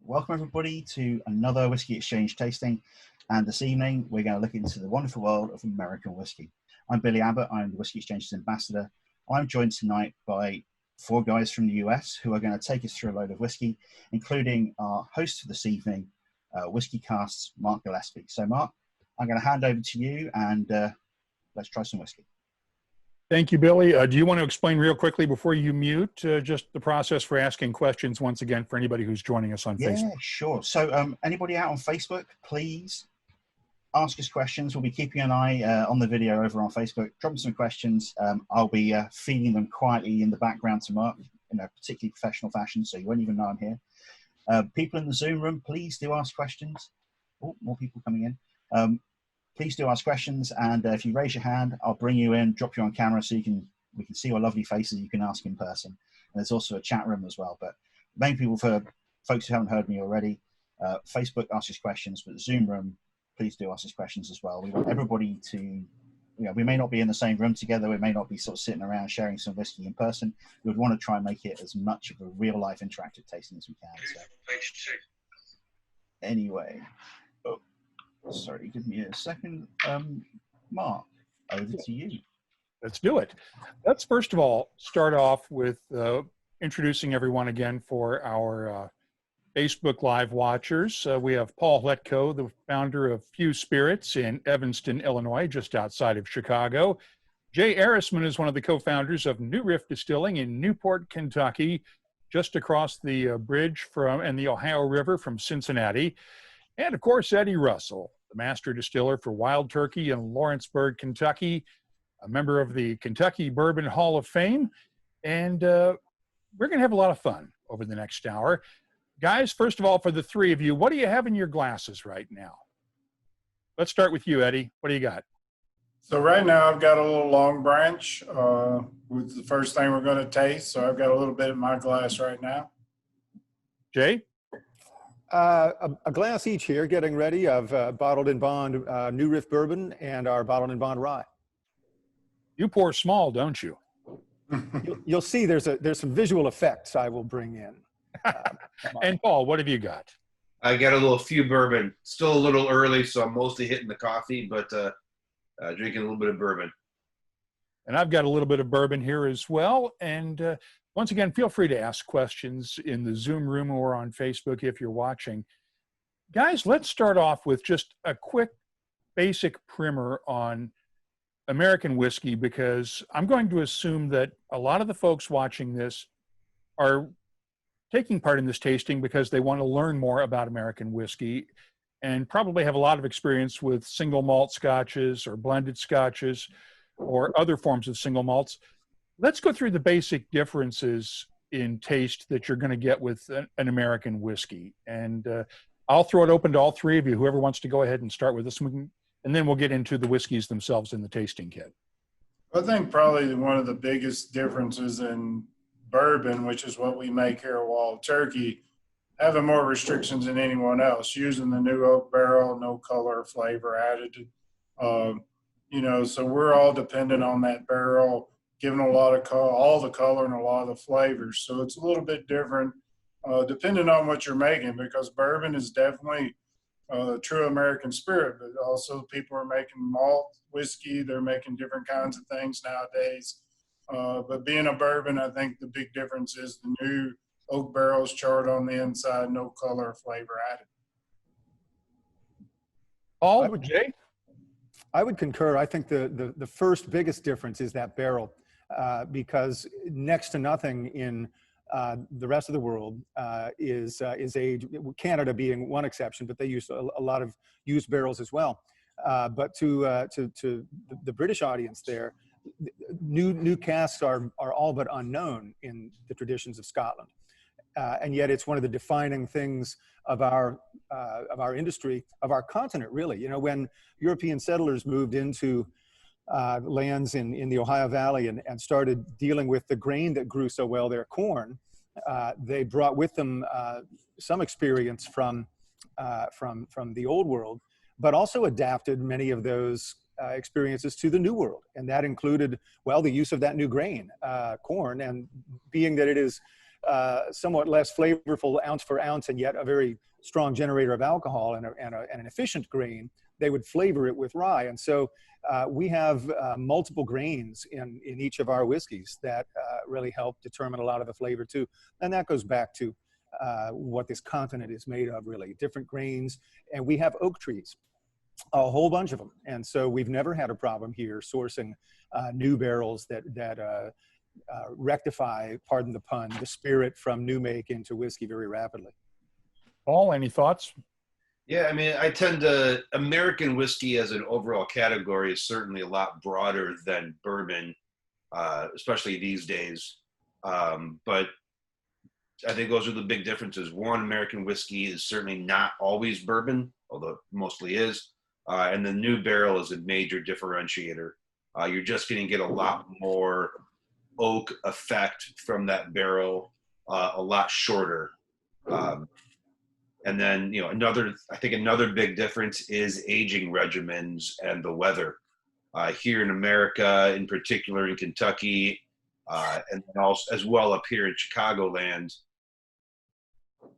Welcome everybody to another Whisky Exchange tasting, and this evening we're going to look into the wonderful world of American whiskey. I'm Billy Abbott, I'm the Whisky Exchange's ambassador. I'm joined tonight by four guys from the US who are going to take us through a load of whiskey, including our host for this evening, WhiskyCast's Mark Gillespie. So Mark, I'm going to hand over to you and let's try some whiskey. Thank you, Billy. Do you want to explain real quickly before you mute just the process for asking questions once again for anybody who's joining us on Facebook? Yeah, sure. So anybody out on Facebook, please ask us questions. We'll be keeping an eye on the video over on Facebook. Drop me some questions. I'll be feeding them quietly in the background to Mark in a particularly professional fashion, so you won't even know I'm here. People in the Zoom room, please do ask questions. Oh, more people coming in. Please do ask questions, and if you raise your hand, I'll bring you in, drop you on camera so we can see your lovely faces. You can ask in person. And there's also a chat room as well. But main people, for folks who haven't heard me already, Facebook asks us questions, but the Zoom room, please do ask us questions as well. We want everybody to, we may not be in the same room together. We may not be sort of sitting around sharing some whiskey in person. We would want to try and make it as much of a real life interactive tasting as we can. So. Anyway. Sorry, give me a second. Mark, over to you. Let's do it. Let's first of all start off with introducing everyone again for our Facebook Live watchers. We have Paul Hletko, the founder of Few Spirits in Evanston, Illinois, just outside of Chicago. Jay Erisman is one of the co-founders of New Riff Distilling in Newport, Kentucky, just across the bridge and the Ohio River from Cincinnati. And of course, Eddie Russell, the master distiller for Wild Turkey in Lawrenceburg, Kentucky, a member of the Kentucky Bourbon Hall of Fame. And we're going to have a lot of fun over the next hour. Guys, first of all, for the three of you, what do you have in your glasses right now? Let's start with you, Eddie. What do you got? So right now I've got a little Long Branch, with the first thing we're going to taste. So I've got a little bit in my glass right now. Jay? A glass each here, getting ready of Bottled in Bond New Riff Bourbon and our Bottled in Bond Rye. You pour small, don't you? You'll see there's some visual effects I will bring in. And Paul, what have you got? I got a little Few bourbon. Still a little early, so I'm mostly hitting the coffee, but drinking a little bit of bourbon. And I've got a little bit of bourbon here as well. And once again, feel free to ask questions in the Zoom room or on Facebook if you're watching. Guys, let's start off with just a quick basic primer on American whiskey, because I'm going to assume that a lot of the folks watching this are taking part in this tasting because they want to learn more about American whiskey and probably have a lot of experience with single malt scotches or blended scotches or other forms of single malts. Let's go through the basic differences in taste that you're going to get with an American whiskey. And I'll throw it open to all three of you, whoever wants to go ahead and start with this one, and then we'll get into the whiskeys themselves in the tasting kit. I think probably one of the biggest differences in bourbon, which is what we make here at Wild Turkey, having more restrictions than anyone else, using the new oak barrel, no color, flavor added. So we're all dependent on that barrel, giving a lot of all the color and a lot of the flavors. So it's a little bit different depending on what you're making, because bourbon is definitely true American spirit, but also people are making malt whiskey. They're making different kinds of things nowadays. But being a bourbon, I think the big difference is the new oak barrels charred on the inside, no color or flavor added. Paul, Jay? I would concur. I think the first biggest difference is that barrel. Because next to nothing in the rest of the world is aged. Canada being one exception, but they use a lot of used barrels as well. But to the British audience there, new casks are all but unknown in the traditions of Scotland, and yet it's one of the defining things of our industry, of our continent, really. When European settlers moved into lands in the Ohio Valley and started dealing with the grain that grew so well there, corn, they brought with them some experience from the old world, but also adapted many of those experiences to the New World. And that included, well, the use of that new grain, corn, and being that it is somewhat less flavorful ounce for ounce, and yet a very strong generator of alcohol and an efficient grain, they would flavor it with rye. And so we have multiple grains in each of our whiskeys that really help determine a lot of the flavor too. And that goes back to what this continent is made of, really. Different grains. And we have oak trees, a whole bunch of them. And so we've never had a problem here sourcing new barrels that rectify, pardon the pun, the spirit from new make into whiskey very rapidly. Paul, any thoughts? Yeah, I mean, American whiskey as an overall category is certainly a lot broader than bourbon, especially these days. But I think those are the big differences. One, American whiskey is certainly not always bourbon, although it mostly is. And the new barrel is a major differentiator. You're just going to get a lot more oak effect from that barrel, a lot shorter. And then, I think another big difference is aging regimens and the weather. Here in America, in particular in Kentucky, and then also as well up here in Chicagoland,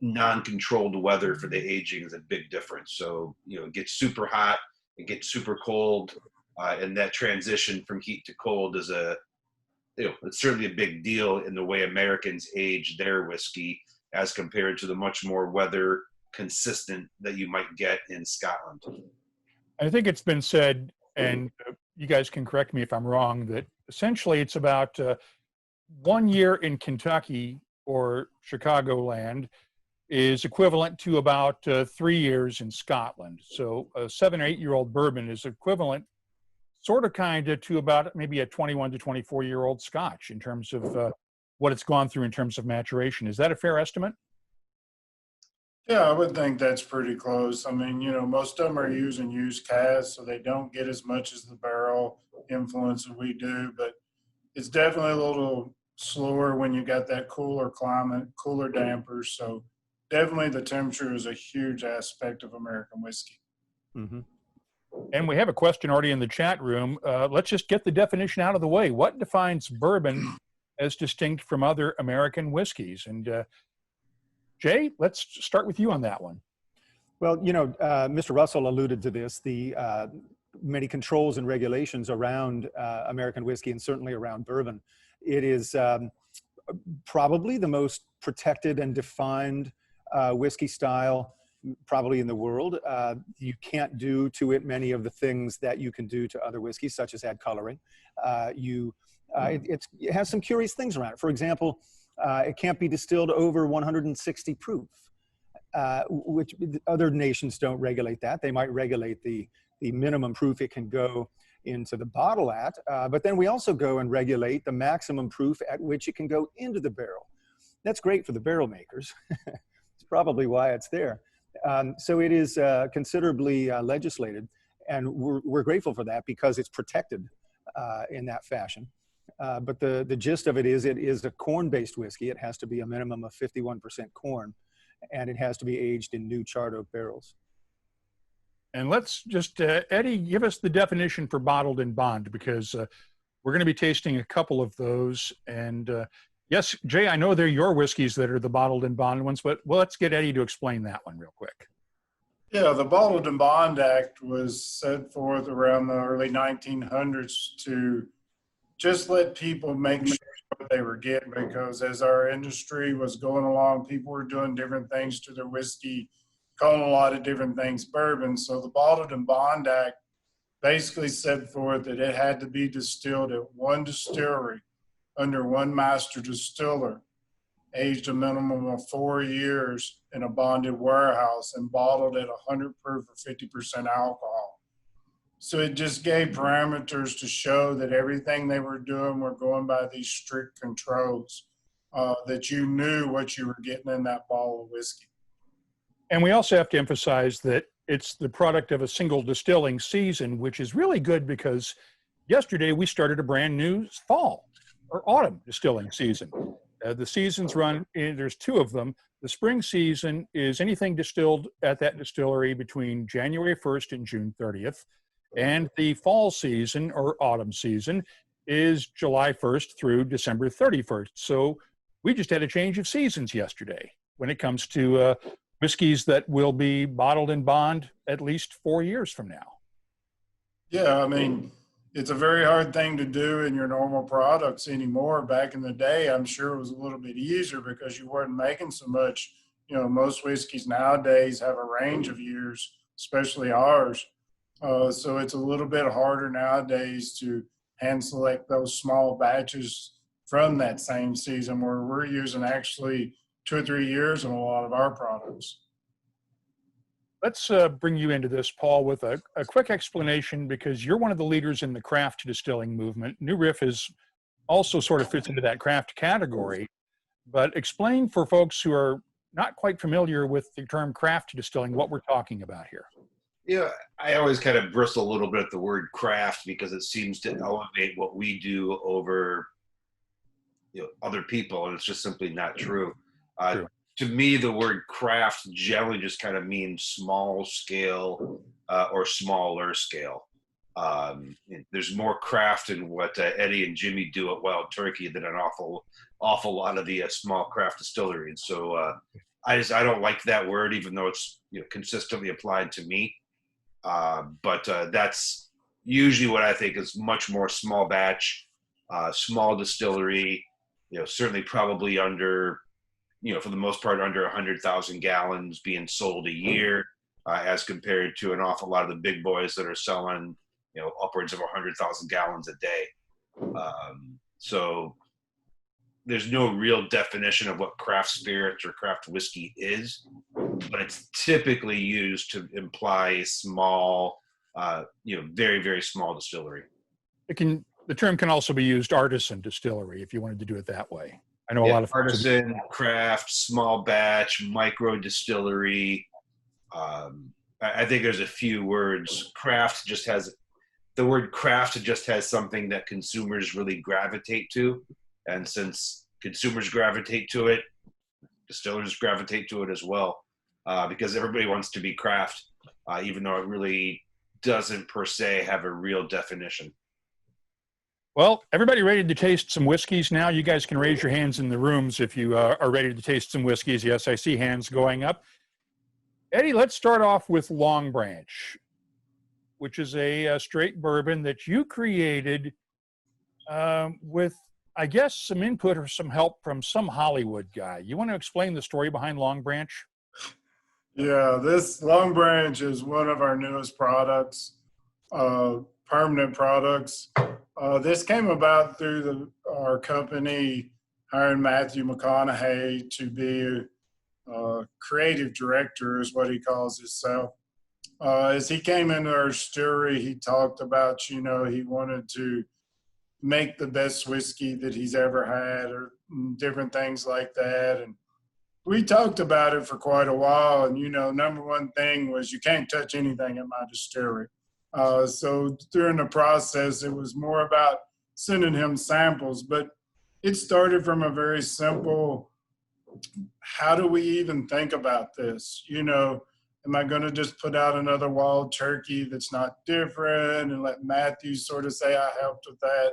non-controlled weather for the aging is a big difference. So, it gets super hot, it gets super cold, and that transition from heat to cold is it's certainly a big deal in the way Americans age their whiskey as compared to the much more weather consistent that you might get in Scotland. I think it's been said, and you guys can correct me if I'm wrong, that essentially it's about 1 year in Kentucky or Chicagoland is equivalent to about 3 years in Scotland. So a 7 or 8 year old bourbon is equivalent kind of to about maybe a 21 to 24 year old Scotch in terms of what it's gone through in terms of maturation. Is that a fair estimate? Yeah, I would think that's pretty close. I mean, most of them are using used casks, so they don't get as much as the barrel influence that we do, but it's definitely a little slower when you got that cooler climate, cooler dampers. So definitely the temperature is a huge aspect of American whiskey. Mm-hmm. And we have a question already in the chat room. Let's just get the definition out of the way. What defines bourbon as distinct from other American whiskeys? And Jay, let's start with you on that one. Well, Mr. Russell alluded to this, the many controls and regulations around American whiskey and certainly around bourbon. It is probably the most protected and defined whiskey style probably in the world. You can't do to it many of the things that you can do to other whiskeys, such as add coloring. It has some curious things around it. For example, it can't be distilled over 160 proof, which other nations don't regulate that. They might regulate the minimum proof it can go into the bottle at, but then we also go and regulate the maximum proof at which it can go into the barrel. That's great for the barrel makers. It's probably why it's there. So it is considerably legislated, and we're grateful for that because it's protected in that fashion. But the gist of it is a corn-based whiskey. It has to be a minimum of 51% corn, and it has to be aged in new charred oak barrels. And let's just, Eddie, give us the definition for bottled in bond, because we're going to be tasting a couple of those. And yes, Jay, I know they're your whiskeys that are the bottled in bond ones, but let's get Eddie to explain that one real quick. Yeah, the Bottled in Bond Act was set forth around the early 1900s to just let people make sure what they were getting, because as our industry was going along, people were doing different things to their whiskey, calling a lot of different things bourbon. So the Bottled in Bond Act basically set forth that it had to be distilled at one distillery under one master distiller, aged a minimum of 4 years in a bonded warehouse, and bottled at 100 proof or 50% alcohol. So it just gave parameters to show that everything they were doing were going by these strict controls, that you knew what you were getting in that bottle of whiskey. And we also have to emphasize that it's the product of a single distilling season, which is really good because yesterday we started a brand new fall or autumn distilling season. The seasons run, there's two of them. The spring season is anything distilled at that distillery between January 1st and June 30th. And the fall season or autumn season is July 1st through December 31st. So we just had a change of seasons yesterday when it comes to whiskeys that will be bottled in bond at least 4 years from now. Yeah, I mean, it's a very hard thing to do in your normal products anymore. Back in the day, I'm sure it was a little bit easier because you weren't making so much. You know, most whiskeys nowadays have a range of years, especially ours. So it's a little bit harder nowadays to hand select those small batches from that same season, where we're using actually 2 or 3 years in a lot of our products. Let's bring you into this, Paul, with a quick explanation, because you're one of the leaders in the craft distilling movement. New Riff is also sort of fits into that craft category, but explain for folks who are not quite familiar with the term craft distilling what we're talking about here. Yeah, I always kind of bristle a little bit at the word craft because it seems to elevate what we do over, you know, other people, and it's just simply not true. True. To me, the word craft generally just kind of means small scale or smaller scale. There's more craft in what Eddie and Jimmy do at Wild Turkey than an awful lot of the small craft distilleries. So I don't like that word, even though it's, you know, consistently applied to me. But that's usually what I think is much more small batch, small distillery. You know, certainly probably under, you know, for the most part, under 100,000 gallons being sold a year, as compared to an awful lot of the big boys that are selling, you know, upwards of 100,000 gallons a day. So there's no real definition of what craft spirits or craft whiskey is, but it's typically used to imply small, you know, very, very small distillery. The term can also be used artisan distillery if you wanted to do it that way. I know a lot of artisan, craft, small batch, micro distillery. I think there's a few words. The word craft just has something that consumers really gravitate to. And since consumers gravitate to it, distillers gravitate to it as well, because everybody wants to be craft, even though it really doesn't per se have a real definition. Well, everybody ready to taste some whiskeys now? You guys can raise your hands in the rooms if you are ready to taste some whiskeys. Yes, I see hands going up. Eddie, let's start off with Long Branch, which is a straight bourbon that you created with, I guess, some input or some help from some Hollywood guy. You want to explain the story behind Long Branch? Yeah, this Long Branch is one of our newest products, permanent products. This came about through our company hiring Matthew McConaughey to be creative director, is what he calls himself. As he came into our distillery, he talked about, you know, he wanted to make the best whiskey that he's ever had, or different things like that. And we talked about it for quite a while. And, you know, number one thing was you can't touch anything at my distillery. So during the process, it was more about sending him samples, but it started from a very simple, how do we even think about this? You know, am I going to just put out another Wild Turkey that's not different and let Matthew sort of say I helped with that?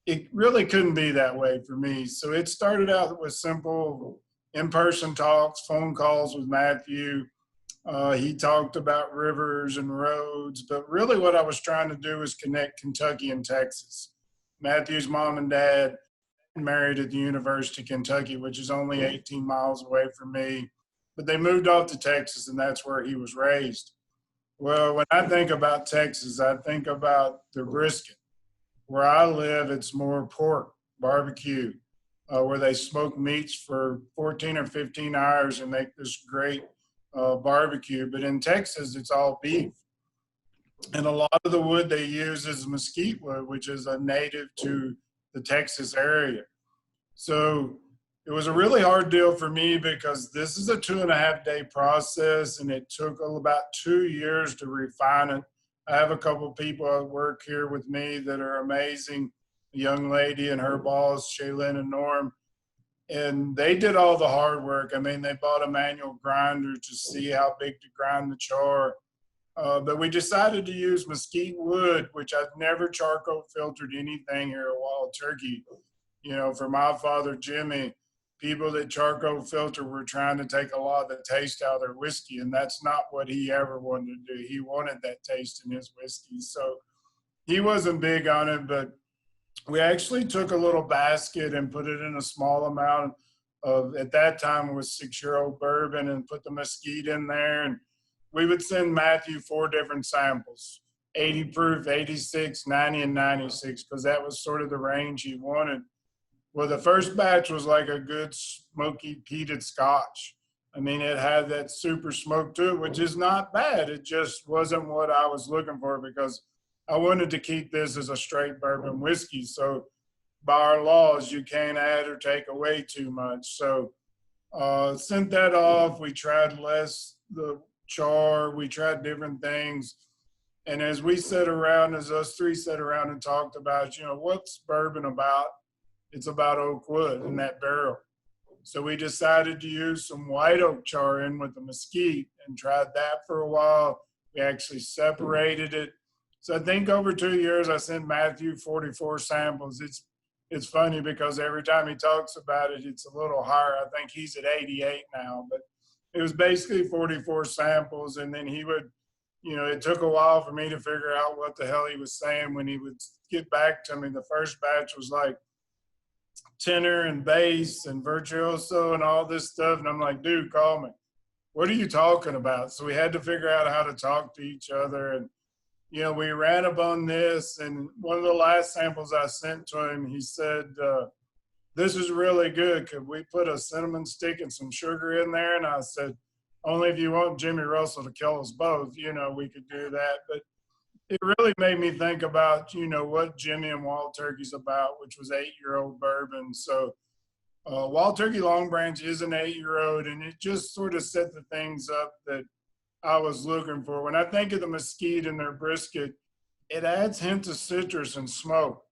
It really couldn't be that way for me. So it started out with simple in-person talks, phone calls with Matthew. He talked about rivers and roads, but really what I was trying to do was connect Kentucky and Texas. Matthew's mom and dad married at the University of Kentucky, which is only 18 miles away from me, but they moved off to Texas, and that's where he was raised. Well, when I think about Texas, I think about the brisket. Where I live, it's more pork, barbecue, where they smoke meats for 14 or 15 hours and make this great barbecue. But in Texas, it's all beef. And a lot of the wood they use is mesquite wood, which is a native to the Texas area. So it was a really hard deal for me because this is a 2.5-day process, and it took about 2 years to refine it. I have a couple of people that work here with me that are amazing, a young lady and her boss, Shaylin and Norm, and they did all the hard work. I mean, they bought a manual grinder to see how big to grind the char. But we decided to use mesquite wood, which I've never charcoal filtered anything here at Wild Turkey. You know, for my father, Jimmy, people that charcoal filter were trying to take a lot of the taste out of their whiskey, and that's not what he ever wanted to do. He wanted that taste in his whiskey. So he wasn't big on it, but we actually took a little basket and put it in a small amount of, at that time, it was 6-year-old bourbon, and put the mesquite in there. And we would send Matthew 4 different samples, 80 proof, 86, 90, and 96, because that was sort of the range he wanted. Well, the first batch was like a good smoky peated Scotch. I mean, it had that super smoke to it, which is not bad. It just wasn't what I was looking for, because I wanted to keep this as a straight bourbon whiskey. So by our laws, you can't add or take away too much. So sent that off. We tried less the char. We tried different things. And as we sat around, as us three sat around and talked about, what's bourbon about? It's about oak wood in that barrel. So we decided to use some white oak char in with the mesquite and tried that for a while. We actually separated it. So I think over 2 years, I sent Matthew 44 samples. It's funny because every time he talks about it, it's a little higher. I think he's at 88 now, but it was basically 44 samples. And then he would, it took a while for me to figure out what the hell he was saying when he would get back to me. The first batch was like tenor and bass and virtuoso and all this stuff. And I'm like, dude, call me. What are you talking about? So we had to figure out how to talk to each other. And, we ran up on this. And one of the last samples I sent to him, he said, this is really good. Could we put a cinnamon stick and some sugar in there? And I said, only if you want Jimmy Russell to kill us both, we could do that. But it really made me think about, what Jimmy and Wild Turkey's about, which was 8-year-old bourbon. So Wild Turkey Long Branch is an 8-year-old, and it just sort of set the things up that I was looking for. When I think of the mesquite in their brisket, it adds hints of citrus and smoke.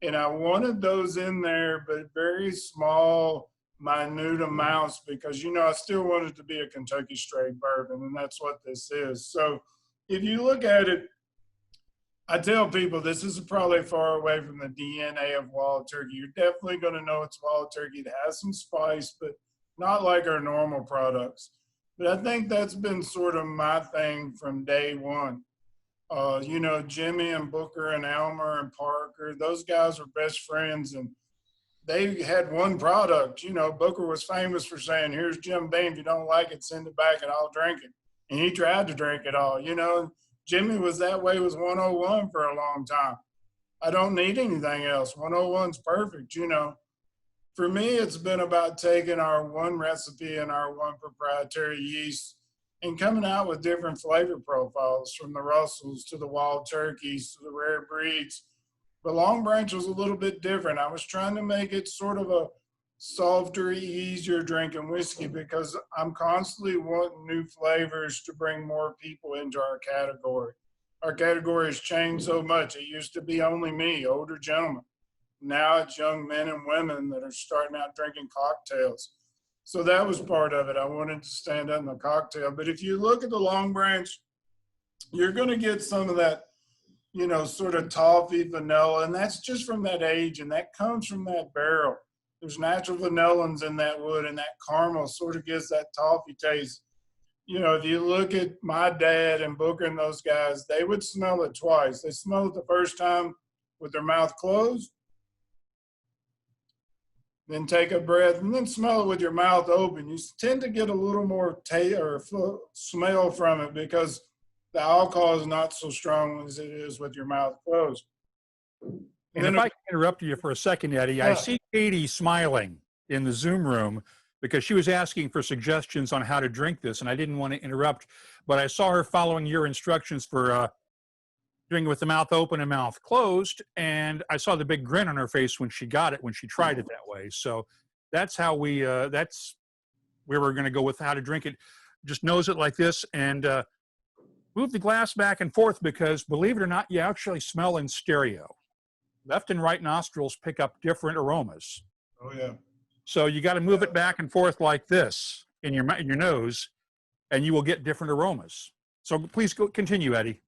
And I wanted those in there, but very small, minute amounts, because, I still wanted to be a Kentucky straight bourbon, and that's what this is. So if you look at it, I tell people this is probably far away from the DNA of Wild Turkey. You're definitely going to know it's Wild Turkey. It has some spice, but not like our normal products. But I think that's been sort of my thing from day one. Jimmy and Booker and Elmer and Parker, those guys are best friends, and they had one product. Booker was famous for saying, here's Jim Beam. If you don't like it, send it back and I'll drink it. And he tried to drink it all, Jimmy was that way with 101 for a long time. I don't need anything else. 101's perfect, For me, it's been about taking our one recipe and our one proprietary yeast and coming out with different flavor profiles, from the Russells to the Wild Turkeys to the rare breeds. But Long Branch was a little bit different. I was trying to make it sort of a softer, easier drinking whiskey, because I'm constantly wanting new flavors to bring more people into our category. Our category has changed so much. It used to be only me, older gentlemen. Now it's young men and women that are starting out drinking cocktails. So that was part of it. I wanted to stand up in the cocktail. But if you look at the Long Branch, you're going to get some of that, sort of toffee, vanilla, and that's just from that age, and that comes from that barrel. There's natural vanillins in that wood, and that caramel sort of gives that toffee taste. If you look at my dad and Booker and those guys, they would smell it twice. They smell it the first time with their mouth closed, then take a breath, and then smell it with your mouth open. You tend to get a little more smell from it, because the alcohol is not so strong as it is with your mouth closed. And if I can interrupt you for a second, Eddie, yeah. I see Katie smiling in the Zoom room because she was asking for suggestions on how to drink this, and I didn't want to interrupt, but I saw her following your instructions for doing it with the mouth open and mouth closed, and I saw the big grin on her face when she got it, when she tried it that way. So that's how that's where we're going to go with how to drink it. Just nose it like this and move the glass back and forth, because believe it or not, you actually smell in stereo. Left and right nostrils pick up different aromas. Oh, yeah. So you got to move it back and forth like this in your nose, and you will get different aromas. So please continue, Eddie.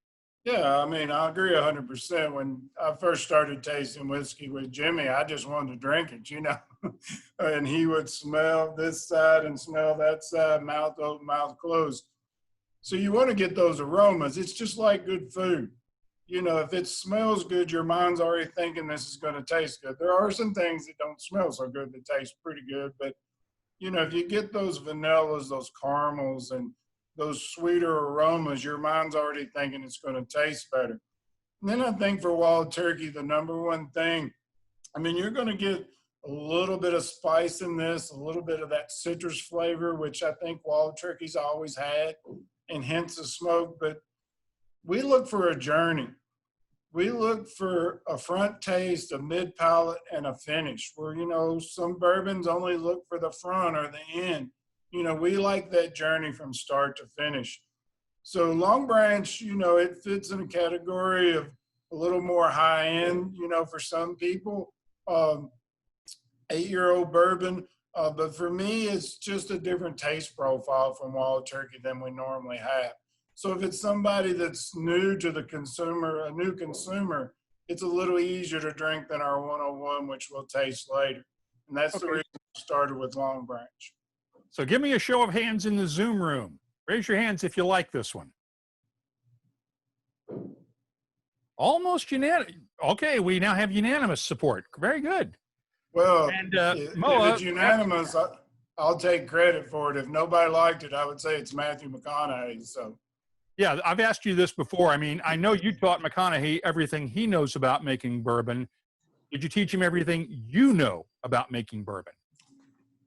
Yeah, I mean, I agree 100%. When I first started tasting whiskey with Jimmy, I just wanted to drink it, you know. And he would smell this side and smell that side, mouth open, mouth closed. So you want to get those aromas. It's just like good food. You know, if it smells good, your mind's already thinking this is going to taste good. There are some things that don't smell so good that taste pretty good, but you know, if you get those vanillas, those caramels, and those sweeter aromas, your mind's already thinking it's going to taste better. And then I think for wild turkey, the number one thing, I mean, you're going to get a little bit of spice in this, a little bit of that citrus flavor, which I think wild turkey's always had, and hence the smoke. But we look for a journey. We look for a front taste, a mid palate, and a finish. Where, you know, some bourbons only look for the front or the end. You know, we like that journey from start to finish. So Long Branch, you know, it fits in a category of a little more high end, you know, for some people, 8-year-old bourbon. But for me, it's just a different taste profile from wild turkey than we normally have. So if it's somebody that's new to the consumer, a new consumer, it's a little easier to drink than our 101, which we'll taste later. And that's the reason I started with Long Branch. So give me a show of hands in the Zoom room. Raise your hands if you like this one. Almost unanimous. Okay, we now have unanimous support. Very good. Well, And if Moa, it's unanimous, I'll take credit for it. If nobody liked it, I would say it's Matthew McConaughey. So. yeah, I've asked you this before. I mean, I know you taught McConaughey everything he knows about making bourbon. Did you teach him everything you know about making bourbon?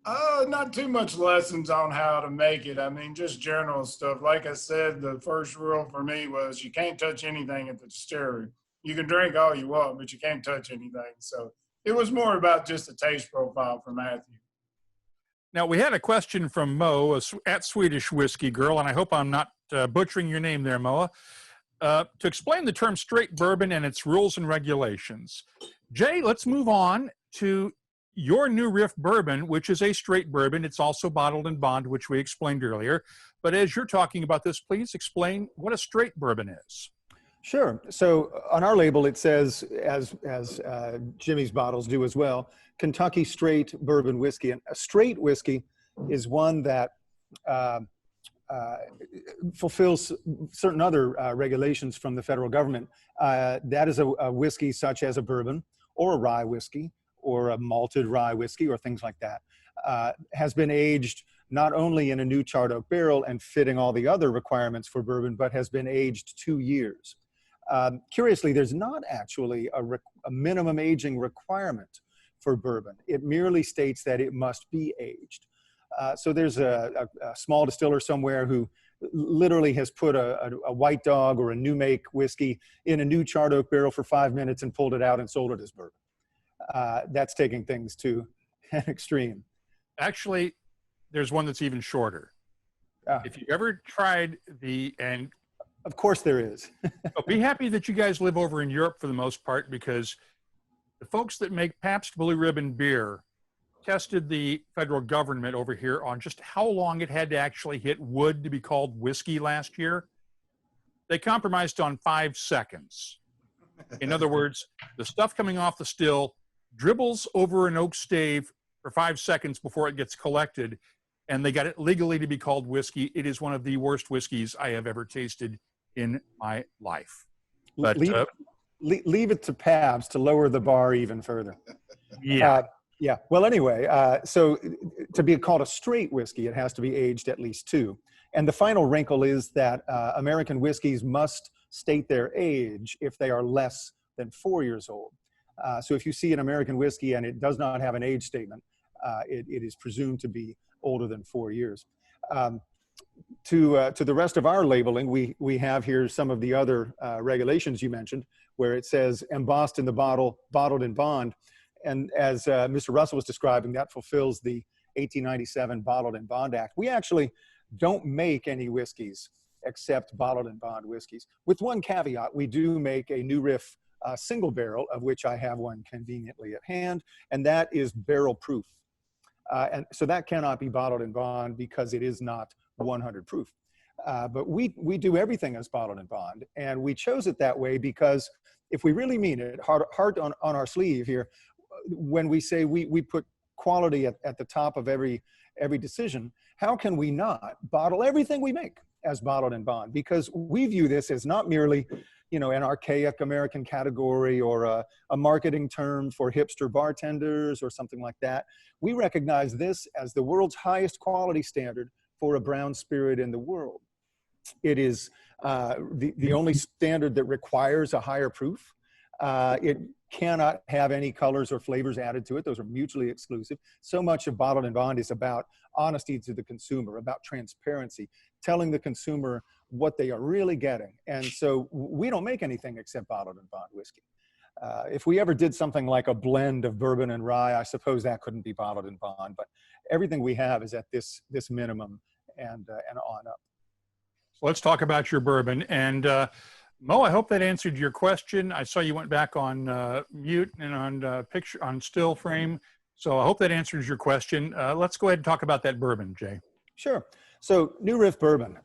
Not too much lessons on how to make it. I mean, just general stuff. Like I said, the first rule for me was you can't touch anything at the distillery. You can drink all you want, but you can't touch anything. So it was more about just the taste profile for Matthew. Now, we had a question from Mo at Swedish Whiskey Girl, and I hope I'm not butchering your name there, Moa, to explain the term straight bourbon and its rules and regulations. Jay, let's move on to your new Riff bourbon, which is a straight bourbon. It's also bottled in bond, which we explained earlier. But as you're talking about this, please explain what a straight bourbon is. Sure. So on our label, it says, as Jimmy's bottles do as well, Kentucky Straight Bourbon Whiskey. And a straight whiskey is one that fulfills certain other regulations from the federal government. That is a whiskey such as a bourbon or a rye whiskey or a malted rye whiskey or things like that, has been aged not only in a new charred oak barrel and fitting all the other requirements for bourbon, but has been aged 2 years. Curiously, there's not actually a minimum aging requirement for bourbon. It merely states that it must be aged. So there's a small distiller somewhere who literally has put a White Dog or a new make whiskey in a new charred oak barrel for 5 minutes and pulled it out and sold it as bourbon. That's taking things to an extreme. Actually, there's one that's even shorter. If you ever tried of course there is. be happy that you guys live over in Europe for the most part, because the folks that make Pabst Blue Ribbon beer tested the federal government over here on just how long it had to actually hit wood to be called whiskey last year. They compromised on 5 seconds. In other words, the stuff coming off the still dribbles over an oak stave for 5 seconds before it gets collected, and they got it legally to be called whiskey. It is one of the worst whiskeys I have ever tasted in my life. But leave it to Pabst to lower the bar even further. Yeah. Yeah. Well, anyway, so to be called a straight whiskey, it has to be aged at least 2. And the final wrinkle is that American whiskeys must state their age if they are less than 4 years old. So if you see an American whiskey and it does not have an age statement, it is presumed to be older than 4 years. To the rest of our labeling, we have here some of the other regulations you mentioned, where it says embossed in the bottle, bottled in bond. And as Mr. Russell was describing, that fulfills the 1897 Bottled in Bond Act. We actually don't make any whiskeys except bottled in bond whiskeys. With one caveat, we do make a new Riff single barrel, of which I have one conveniently at hand, and that is barrel proof. And so that cannot be bottled in bond because it is not 100 proof. But we do everything as bottled and bond, and we chose it that way because if we really mean it, heart on our sleeve here, when we say we put quality at the top of every decision, how can we not bottle everything we make as bottled and bond? Because we view this as not merely, you know, an archaic American category or a marketing term for hipster bartenders or something like that. We recognize this as the world's highest quality standard for a brown spirit in the world. It is the only standard that requires a higher proof. It cannot have any colors or flavors added to it. Those are mutually exclusive. So much of bottled and bond is about honesty to the consumer, about transparency, telling the consumer what they are really getting. And so we don't make anything except bottled and bond whiskey. If we ever did something like a blend of bourbon and rye, I suppose that couldn't be bottled and bond, but everything we have is at this minimum and on up. Let's talk about your bourbon. And Mo, I hope that answered your question. I saw you went back on mute and on still frame. So I hope that answers your question. Let's go ahead and talk about that bourbon, Jay. Sure. So New Riff bourbon,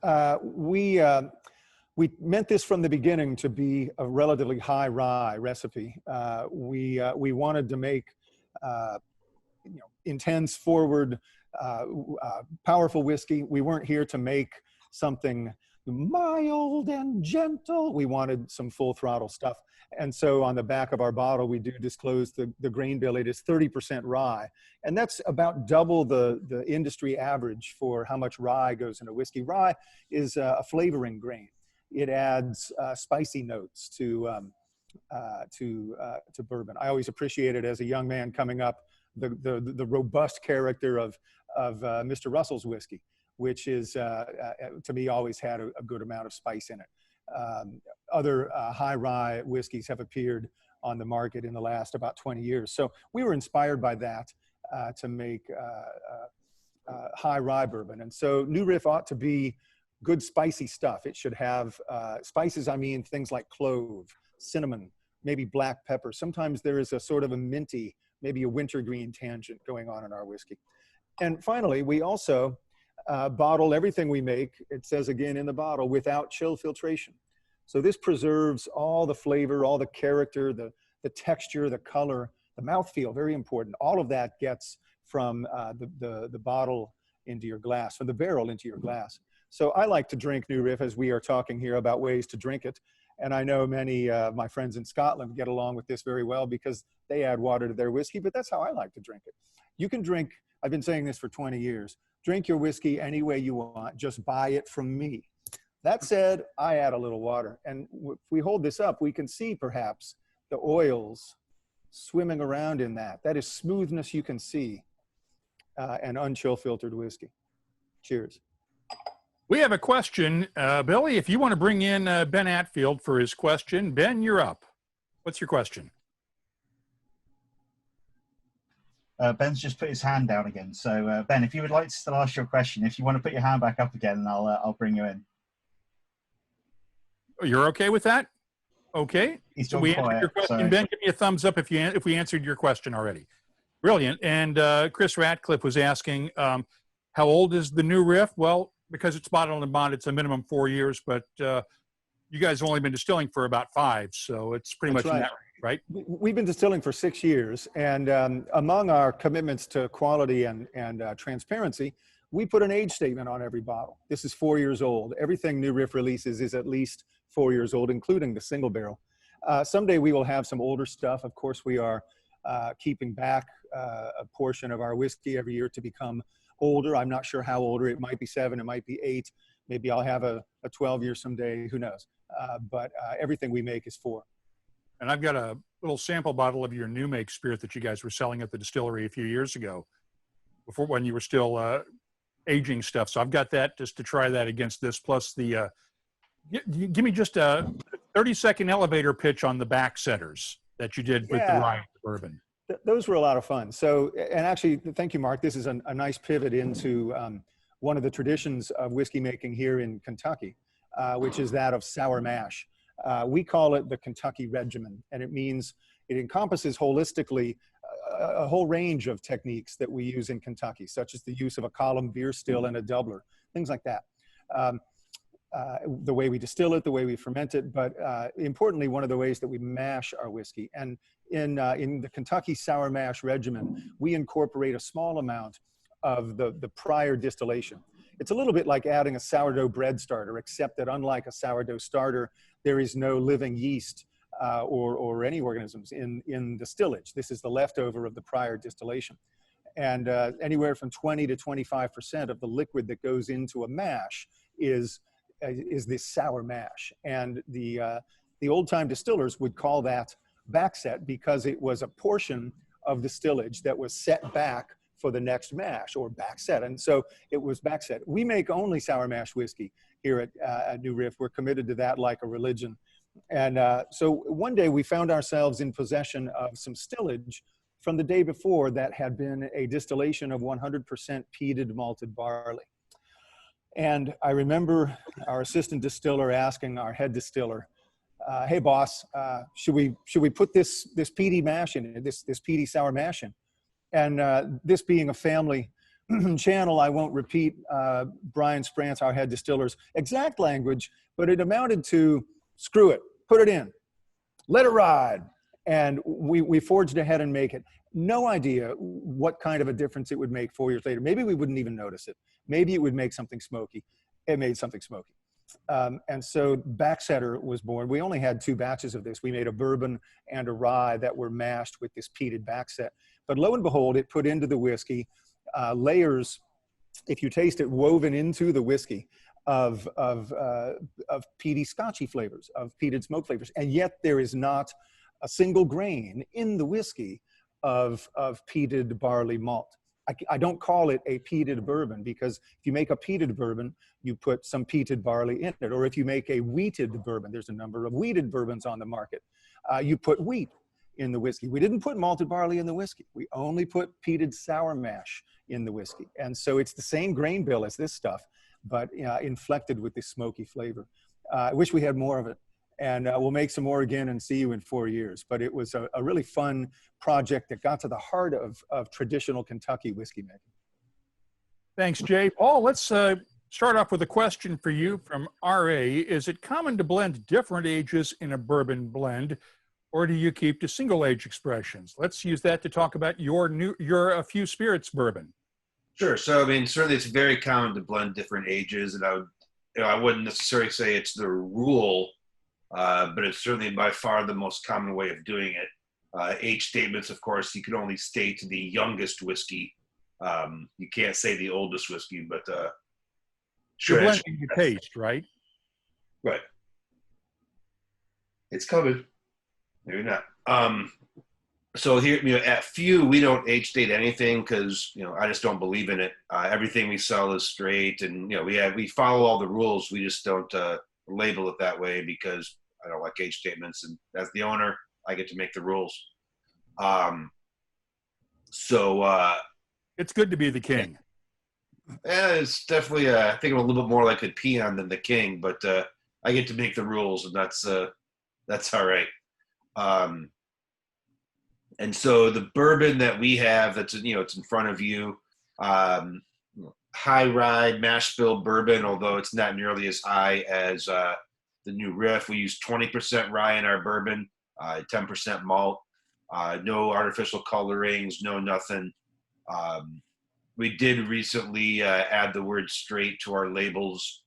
we meant this from the beginning to be a relatively high rye recipe. We wanted to make intense, forward, powerful whiskey. We weren't here to make something mild and gentle. We wanted some full throttle stuff. And so on the back of our bottle, we do disclose the grain bill. It is 30% rye. And that's about double the industry average for how much rye goes in a whiskey. Rye is a flavoring grain. It adds spicy notes to bourbon. I always appreciated as a young man coming up the robust character of Mr. Russell's whiskey, which is, to me, always had a good amount of spice in it. Other high rye whiskeys have appeared on the market in the last about 20 years. So we were inspired by that to make high rye bourbon. And so New Riff ought to be good spicy stuff. It should have spices, I mean, things like clove, cinnamon, maybe black pepper. Sometimes there is a sort of a minty, maybe a wintergreen tangent going on in our whiskey. And finally, we also bottle everything we make, it says again in the bottle, without chill filtration. So this preserves all the flavor, all the character, the texture, the color, the mouthfeel, very important. All of that gets from the bottle into your glass, from the barrel into your glass. So I like to drink New Riff as we are talking here about ways to drink it. And I know many of my friends in Scotland get along with this very well because they add water to their whiskey, but that's how I like to drink it. You can drink, I've been saying this for 20 years, drink your whiskey any way you want, just buy it from me. That said, I add a little water. And if we hold this up, we can see perhaps the oils swimming around in that. That is smoothness you can see, and unchill filtered whiskey. Cheers. We have a question. Billy, if you want to bring in Ben Atfield for his question. Ben, you're up. What's your question? Ben's just put his hand down again. So Ben, if you would like to still ask your question, if you want to put your hand back up again, I'll bring you in. You're okay with that? Okay. He's so we answered your question. So. Ben, give me a thumbs up if we answered your question already. Brilliant. And Chris Ratcliffe was asking, how old is the New Riff? Well, because it's bottled and bond, it's a minimum 4 years, but you guys have only been distilling for about 5, so it's pretty much in that range, right? We've been distilling for 6 years, and among our commitments to quality and transparency, we put an age statement on every bottle. This is 4 years old. Everything New Riff releases is at least 4 years old, including the single barrel. Someday we will have some older stuff. Of course, we are keeping back a portion of our whiskey every year to become older. I'm not sure how older. It might be 7, it might be 8. Maybe I'll have a 12-year someday, who knows. But everything we make is 4. And I've got a little sample bottle of your new make spirit that you guys were selling at the distillery a few years ago, before when you were still aging stuff. So I've got that just to try that against this, plus the, give me just a 30-second elevator pitch on the back setters that you did with the rye bourbon. Those were a lot of fun. So, and actually, thank you, Mark. This is a nice pivot into one of the traditions of whiskey making here in Kentucky, which is that of sour mash. We call it the Kentucky Regimen, and it means it encompasses holistically a whole range of techniques that we use in Kentucky, such as the use of a column beer still and a doubler, things like that. the way we distill it, the way we ferment it, but importantly, one of the ways that we mash our whiskey. And in the Kentucky sour mash regimen, we incorporate a small amount of the prior distillation. It's a little bit like adding a sourdough bread starter, except that unlike a sourdough starter, there is no living yeast or any organisms in the stillage. This is the leftover of the prior distillation. And anywhere from 20 to 25% of the liquid that goes into a mash is this sour mash. And the old-time distillers would call that backset because it was a portion of the stillage that was set back for the next mash, or backset. And so it was backset. We make only sour mash whiskey here at New Riff. We're committed to that like a religion. And so one day we found ourselves in possession of some stillage from the day before that had been a distillation of 100% peated malted barley. And I remember our assistant distiller asking our head distiller, "Hey boss, should we put this peaty mash in, this peaty sour mash in?" And this being a family channel, I won't repeat Brian Sprance, our head distiller's exact language, but it amounted to, "Screw it, put it in, let it ride." And we forged ahead and make it. No idea what kind of a difference it would make 4 years later. Maybe we wouldn't even notice it. Maybe it would make something smoky. It made something smoky. And so Backsetter was born. We only had 2 batches of this. We made a bourbon and a rye that were mashed with this peated backset. But lo and behold, it put into the whiskey layers, if you taste it, woven into the whiskey of peaty scotchy flavors, of peated smoke flavors. And yet there is not a single grain in the whiskey of peated barley malt. I don't call it a peated bourbon because if you make a peated bourbon, you put some peated barley in it. Or if you make a wheated bourbon, there's a number of wheated bourbons on the market, you put wheat in the whiskey. We didn't put malted barley in the whiskey. We only put peated sour mash in the whiskey. And so it's the same grain bill as this stuff, but inflected with this smoky flavor. I wish we had more of it. And we'll make some more again and see you in 4 years. But it was a really fun project that got to the heart of traditional Kentucky whiskey making. Thanks, Jay. Paul, let's start off with a question for you from R.A. Is it common to blend different ages in a bourbon blend, or do you keep to single age expressions? Let's use that to talk about your A Few Spirits bourbon. Sure. So, I mean, certainly it's very common to blend different ages, and I wouldn't necessarily say it's the rule, but it's certainly by far the most common way of doing it. Age statements, of course, you can only state the youngest whiskey. You can't say the oldest whiskey, but sure. You're blending the taste, right? Right. It's coming. Maybe not. So here, at Few, we don't age state anything because, I just don't believe in it. Everything we sell is straight, and, we follow all the rules. We just don't label it that way because I don't like age statements, and as the owner, I get to make the rules. It's good to be the king. Yeah, it's definitely, I think I'm a little bit more like a peon than the king, but I get to make the rules, and that's all right. And so the bourbon that we have, that's, it's in front of you, high rye mash bill bourbon, although it's not nearly as high as the new Riff. We use 20% rye in our bourbon, 10% malt, no artificial colorings, no nothing. We did recently add the word straight to our labels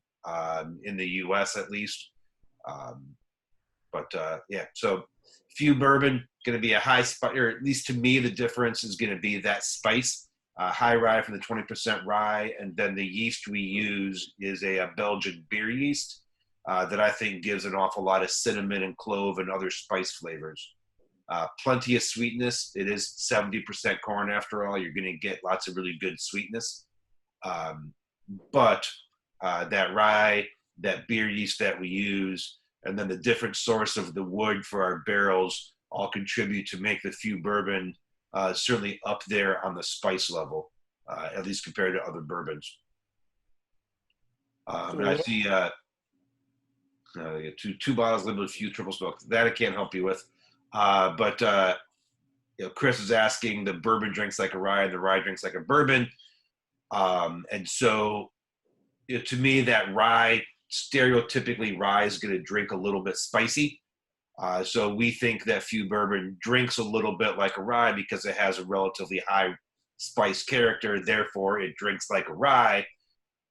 in the US at least. So Few bourbon, going to be a high spice, or at least to me, the difference is going to be that spice. High rye from the 20% rye, and then the yeast we use is a Belgian beer yeast that I think gives an awful lot of cinnamon and clove and other spice flavors. Plenty of sweetness. It is 70% corn after all. You're going to get lots of really good sweetness. But that rye, that beer yeast that we use, and then the different source of the wood for our barrels all contribute to make the Few bourbon certainly up there on the spice level, at least compared to other bourbons. And I see two bottles labeled Few triple smoke. That I can't help you with. But Chris is asking, the bourbon drinks like a rye, and the rye drinks like a bourbon. And so to me, that rye stereotypically rye is going to drink a little bit spicy. So we think that Few Bourbon drinks a little bit like a rye because it has a relatively high spice character. Therefore, it drinks like a rye.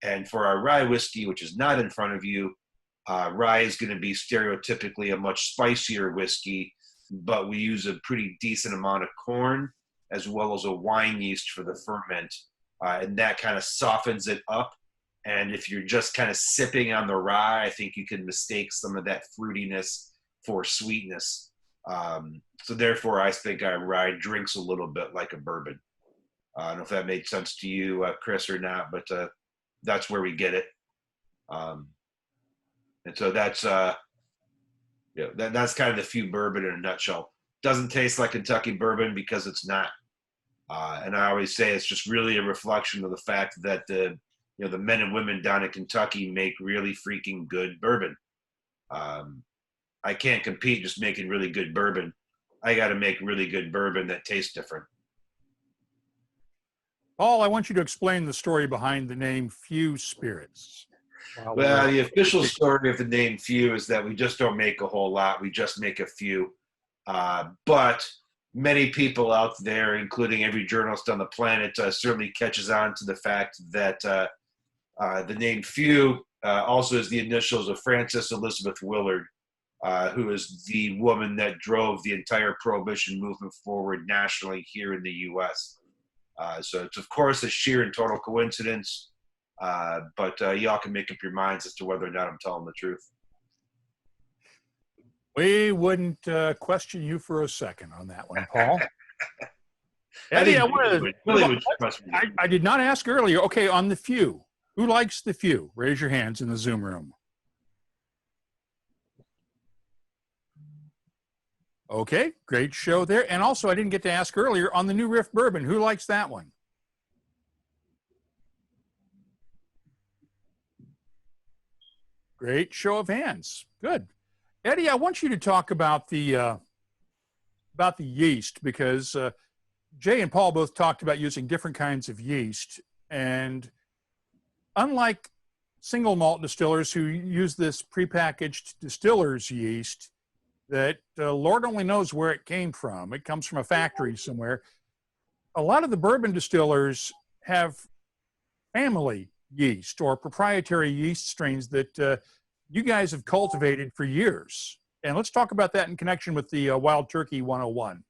And for our rye whiskey, which is not in front of you, rye is going to be stereotypically a much spicier whiskey, but we use a pretty decent amount of corn as well as a wine yeast for the ferment. And that kind of softens it up. And if you're just kind of sipping on the rye, I think you can mistake some of that fruitiness for sweetness. So therefore, I think our rye drinks a little bit like a bourbon. I don't know if that made sense to you, Chris, or not, but that's where we get it. And so that's that's kind of the Few Bourbon in a nutshell. Doesn't taste like Kentucky bourbon because it's not. And I always say it's just really a reflection of the fact that the men and women down in Kentucky make really freaking good bourbon. I can't compete just making really good bourbon. I got to make really good bourbon that tastes different. Paul, I want you to explain the story behind the name Few Spirits. Well, the official story of the name Few is that we just don't make a whole lot. We just make a few. But many people out there, including every journalist on the planet, certainly catches on to the fact that the name Few also is the initials of Frances Elizabeth Willard, who is the woman that drove the entire Prohibition movement forward nationally here in the U.S. So it's, of course, a sheer and total coincidence, but y'all can make up your minds as to whether or not I'm telling the truth. We wouldn't question you for a second on that one, Paul. Eddie, I did not ask earlier. Okay, on the Few. Who likes the Few? Raise your hands in the Zoom room. Okay, great show there. And also, I didn't get to ask earlier on the new Riff Bourbon. Who likes that one? Great show of hands. Good. Eddie, I want you to talk about the yeast, because Jay and Paul both talked about using different kinds of yeast. And unlike single malt distillers who use this prepackaged distiller's yeast that Lord only knows where it came from. It comes from a factory somewhere. A lot of the bourbon distillers have family yeast or proprietary yeast strains that you guys have cultivated for years. And let's talk about that in connection with the Wild Turkey 101.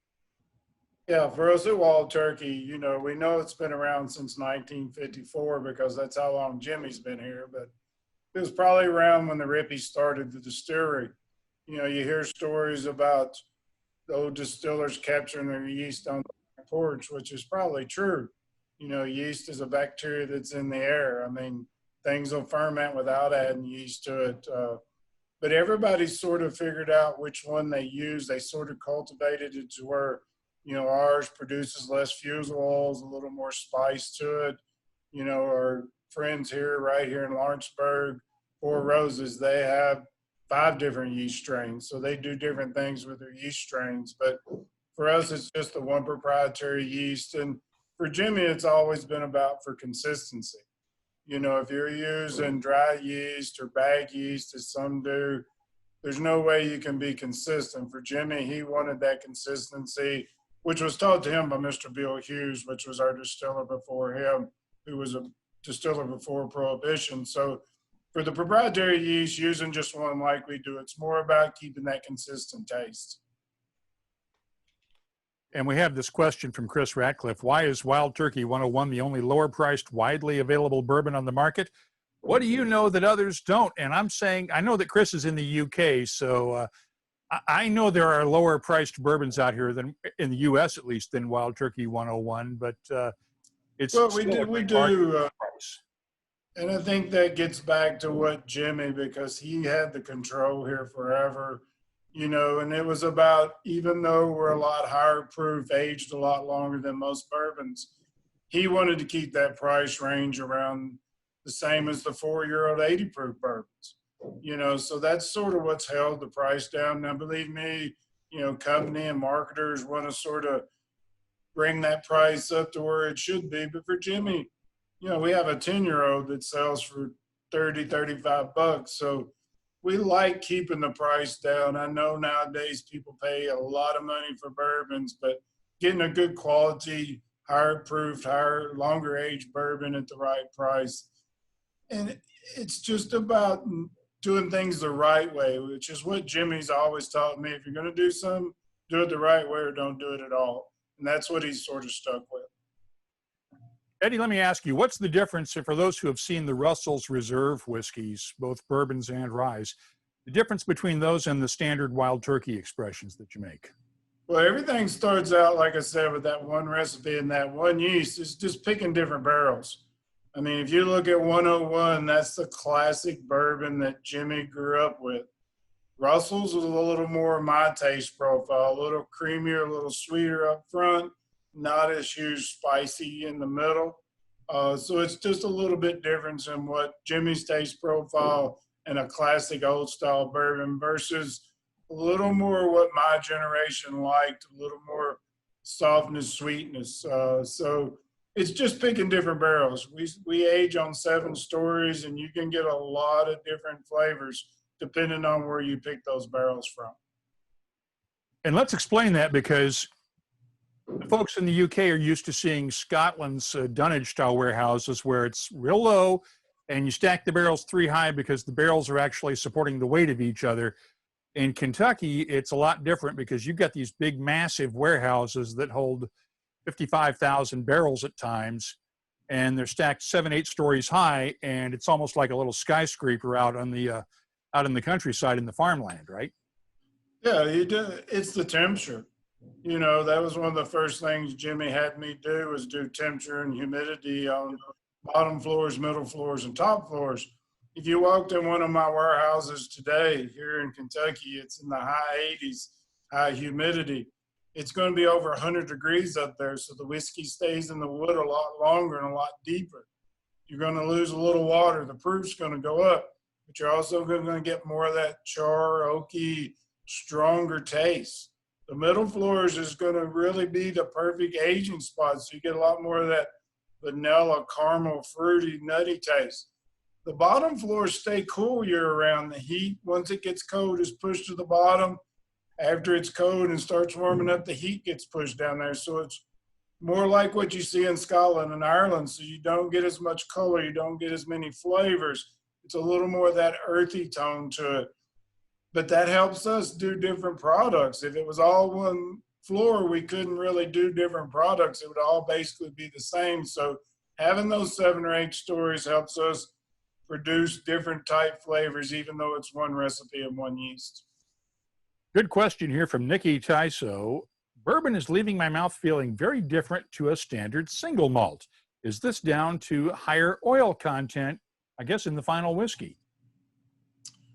Yeah, for us at Wild Turkey, we know it's been around since 1954 because that's how long Jimmy's been here, but it was probably around when the Rippies started the distillery. You hear stories about the old distillers capturing their yeast on the porch, which is probably true. Yeast is a bacteria that's in the air. I mean, things will ferment without adding yeast to it. But everybody sort of figured out which one they use. They sort of cultivated it to where, ours produces less fusel oils, a little more spice to it. Our friends right here in Lawrenceburg, Four Roses, they have 5 different yeast strains. So they do different things with their yeast strains. But for us, it's just the one proprietary yeast. And for Jimmy, it's always been about for consistency. If you're using dry yeast or bag yeast, as some do, there's no way you can be consistent. For Jimmy, he wanted that consistency, which was taught to him by Mr. Bill Hughes, which was our distiller before him, who was a distiller before Prohibition. So for the proprietary yeast, using just one like we do, it's more about keeping that consistent taste. And we have this question from Chris Ratcliffe. Why is Wild Turkey 101 the only lower-priced, widely available bourbon on the market? What do you know that others don't? And I'm saying, I know that Chris is in the UK, so I know there are lower-priced bourbons out here than in the U.S. at least than Wild Turkey 101, but it's well, we do. And I think that gets back to what Jimmy, because he had the control here forever. And it was about, even though we're a lot higher proof, aged a lot longer than most bourbons, he wanted to keep that price range around the same as the 4-year-old 80 proof bourbons. So that's sort of what's held the price down. Now, believe me, company and marketers want to sort of bring that price up to where it should be. But for Jimmy, we have a 10-year-old that sells for $30-35. So we like keeping the price down. I know nowadays people pay a lot of money for bourbons, but getting a good quality, higher proof, higher, longer age bourbon at the right price. And it's just about doing things the right way, which is what Jimmy's always taught me. If you're going to do something, do it the right way or don't do it at all. And that's what he's sort of stuck with. Eddie, let me ask you, what's the difference for those who have seen the Russell's Reserve whiskeys, both bourbons and ryes, the difference between those and the standard wild turkey expressions that you make? Well, everything starts out, like I said, with that one recipe and that one yeast. It's just picking different barrels. I mean, if you look at 101, that's the classic bourbon that Jimmy grew up with. Russell's was a little more my taste profile, a little creamier, a little sweeter up front, not as huge spicy in the middle. So it's just a little bit different than what Jimmy's taste profile and a classic old style bourbon versus a little more what my generation liked, a little more softness, sweetness. So it's just picking different barrels. We age on 7 stories, and you can get a lot of different flavors depending on where you pick those barrels from. And let's explain that, because the folks in the UK are used to seeing Scotland's dunnage-style warehouses where it's real low and you stack the barrels 3 high because the barrels are actually supporting the weight of each other. In Kentucky, it's a lot different because you've got these big, massive warehouses that hold 55,000 barrels at times, and they're stacked 7-8 stories high, and it's almost like a little skyscraper out on the out in the countryside in the farmland, right? Yeah, it's the temperature. You know, that was one of the first things Jimmy had me do, was do temperature and humidity on bottom floors, middle floors, and top floors. If you walked in one of my warehouses today here in Kentucky, it's in the high 80s, high humidity. It's going to be over 100 degrees up there, so the whiskey stays in the wood a lot longer and a lot deeper. You're going to lose a little water. The proof's going to go up, but you're also going to get more of that char, oaky, stronger taste. The middle floors is going to really be the perfect aging spot, so you get a lot more of that vanilla, caramel, fruity, nutty taste. The bottom floors stay cool year-round. The heat, once it gets cold, is pushed to the bottom. After it's cold and starts warming up, the heat gets pushed down there. So it's more like what you see in Scotland and Ireland. So you don't get as much color. You don't get as many flavors. It's a little more of that earthy tone to it. But that helps us do different products. If it was all one floor, we couldn't really do different products. It would all basically be the same. So having those 7 or 8 stories helps us produce different type flavors, even though it's one recipe and one yeast. Good question here from Nikki Tyso. Bourbon is leaving my mouth feeling very different to a standard single malt. Is this down to higher oil content, I guess, in the final whiskey?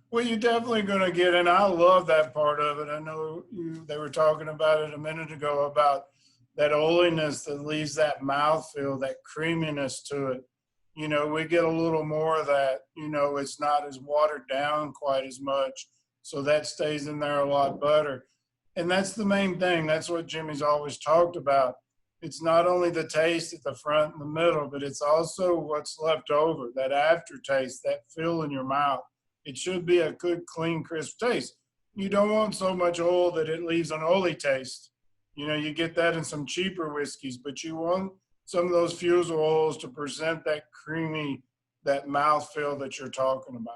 Well, you're definitely going to get, and I love that part of it. I know they were talking about it a minute ago, about that oiliness that leaves that mouthfeel, that creaminess to it. You know, we get a little more of that. You know, it's not as watered down quite as much. So that stays in there a lot better. And that's the main thing. That's what Jimmy's always talked about. It's not only the taste at the front and the middle, but it's also what's left over, that aftertaste, that feel in your mouth. It should be a good, clean, crisp taste. You don't want so much oil that it leaves an oily taste. You know, you get that in some cheaper whiskeys, but you want some of those fusel oils to present that creamy, that mouthfeel that you're talking about.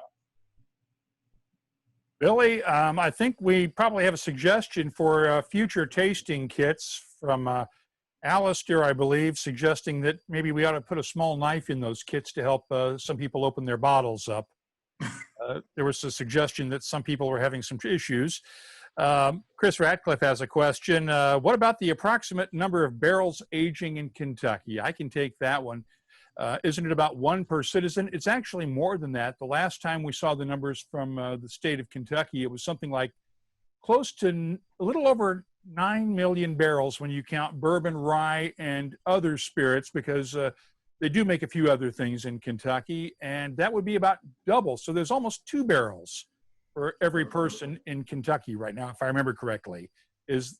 Billy, I think we probably have a suggestion for future tasting kits from Alistair, I believe, suggesting that maybe we ought to put a small knife in those kits to help some people open their bottles up. There was a suggestion that some people were having some issues. Chris Ratcliffe has a question. What about the approximate number of barrels aging in Kentucky? I can take that one. Isn't it about 1 per citizen? It's actually more than that. The last time we saw the numbers from the state of Kentucky, it was something like close to a little over 9 million barrels when you count bourbon, rye, and other spirits, because they do make a few other things in Kentucky, and that would be about double. So there's almost 2 barrels for every person in Kentucky right now, if I remember correctly.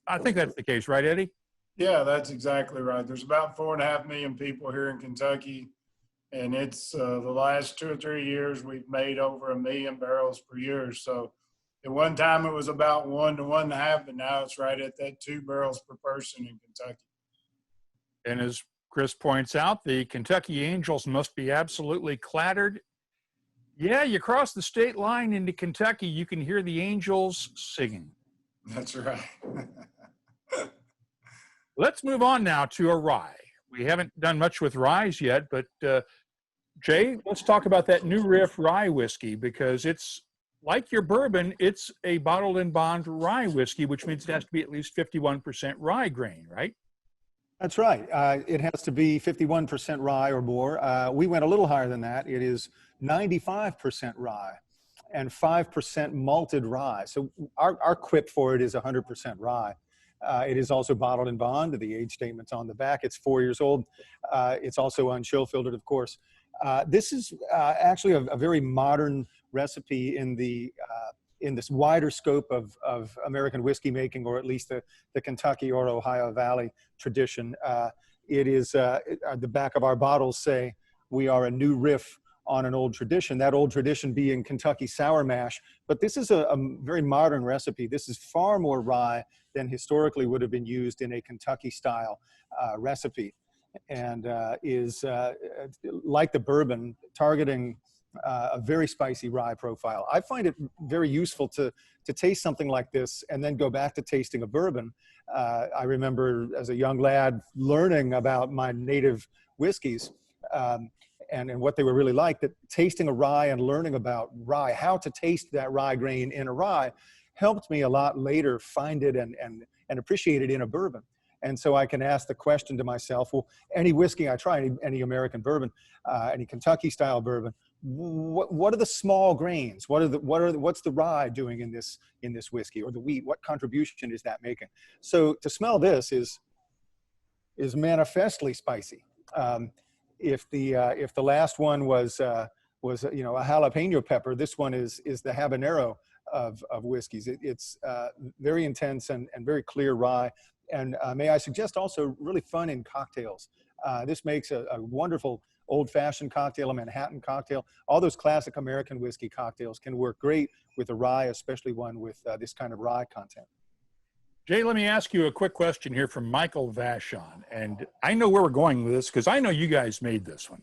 I think that's the case, right, Eddie? Yeah, that's exactly right. There's about 4.5 million people here in Kentucky. And it's the last 2 or 3 years, we've made over 1 million barrels per year. So at one time it was about 1 to 1.5, but now it's right at that 2 barrels per person in Kentucky. And as Chris points out, the Kentucky Angels must be absolutely clattered. Yeah, you cross the state line into Kentucky, you can hear the Angels singing. That's right. Let's move on now to a rye. We haven't done much with ryes yet, but Jay, let's talk about that new Riff rye whiskey, because it's like your bourbon, it's a bottled and bond rye whiskey, which means it has to be at least 51% rye grain, right? That's right. It has to be 51% rye or more. We went a little higher than that. It is 95% rye and 5% malted rye. So our quip for it is 100% rye. It is also bottled and bond. The age statement's on the back. It's 4 years old. It's also unchill filtered, of course. This is actually a very modern recipe in this wider scope of American whiskey making, or at least the Kentucky or Ohio Valley tradition. It is the back of our bottles say we are a new riff on an old tradition, that old tradition being Kentucky sour mash. But this is a very modern recipe. This is far more rye than historically would have been used in a Kentucky style recipe, and is like the bourbon, targeting a very spicy rye profile. I find it very useful to taste something like this and then go back to tasting a bourbon. I remember as a young lad learning about my native whiskeys and what they were really like, that tasting a rye and learning about rye, how to taste that rye grain in a rye, helped me a lot later find it and appreciate it in a bourbon. And so I can ask the question to myself, well, any whiskey I try, any American bourbon, any Kentucky style bourbon, what are the small grains? What's the rye doing in this whiskey, or the wheat? What contribution is that making? So to smell this is manifestly spicy. If the last one was a jalapeno pepper, this one is the habanero of whiskeys. It's very intense and very clear rye. And may I suggest also really fun in cocktails. This makes a wonderful old-fashioned cocktail, a Manhattan cocktail. All those classic American whiskey cocktails can work great with a rye, especially one with this kind of rye content. Jay, let me ask you a quick question here from Michael Vashon. And I know where we're going with this because I know you guys made this one.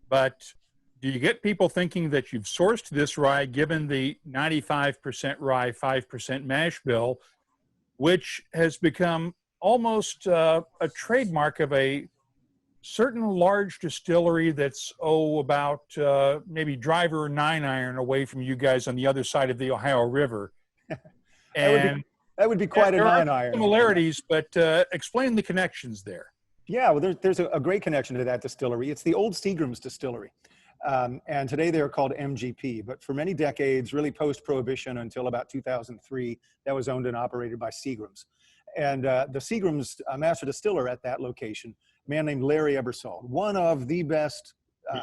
But do you get people thinking that you've sourced this rye given the 95% rye, 5% mash bill, which has become almost a trademark of a certain large distillery that's, about maybe driver 9 iron away from you guys on the other side of the Ohio River? And that would be quite a 9 iron. Similarities, but explain the connections there. Yeah, well, there's a great connection to that distillery. It's the old Seagram's distillery. And today they are called MGP, but for many decades, really post-Prohibition until about 2003, that was owned and operated by Seagram's. And the Seagram's master distiller at that location, a man named Larry Ebersol, one of the best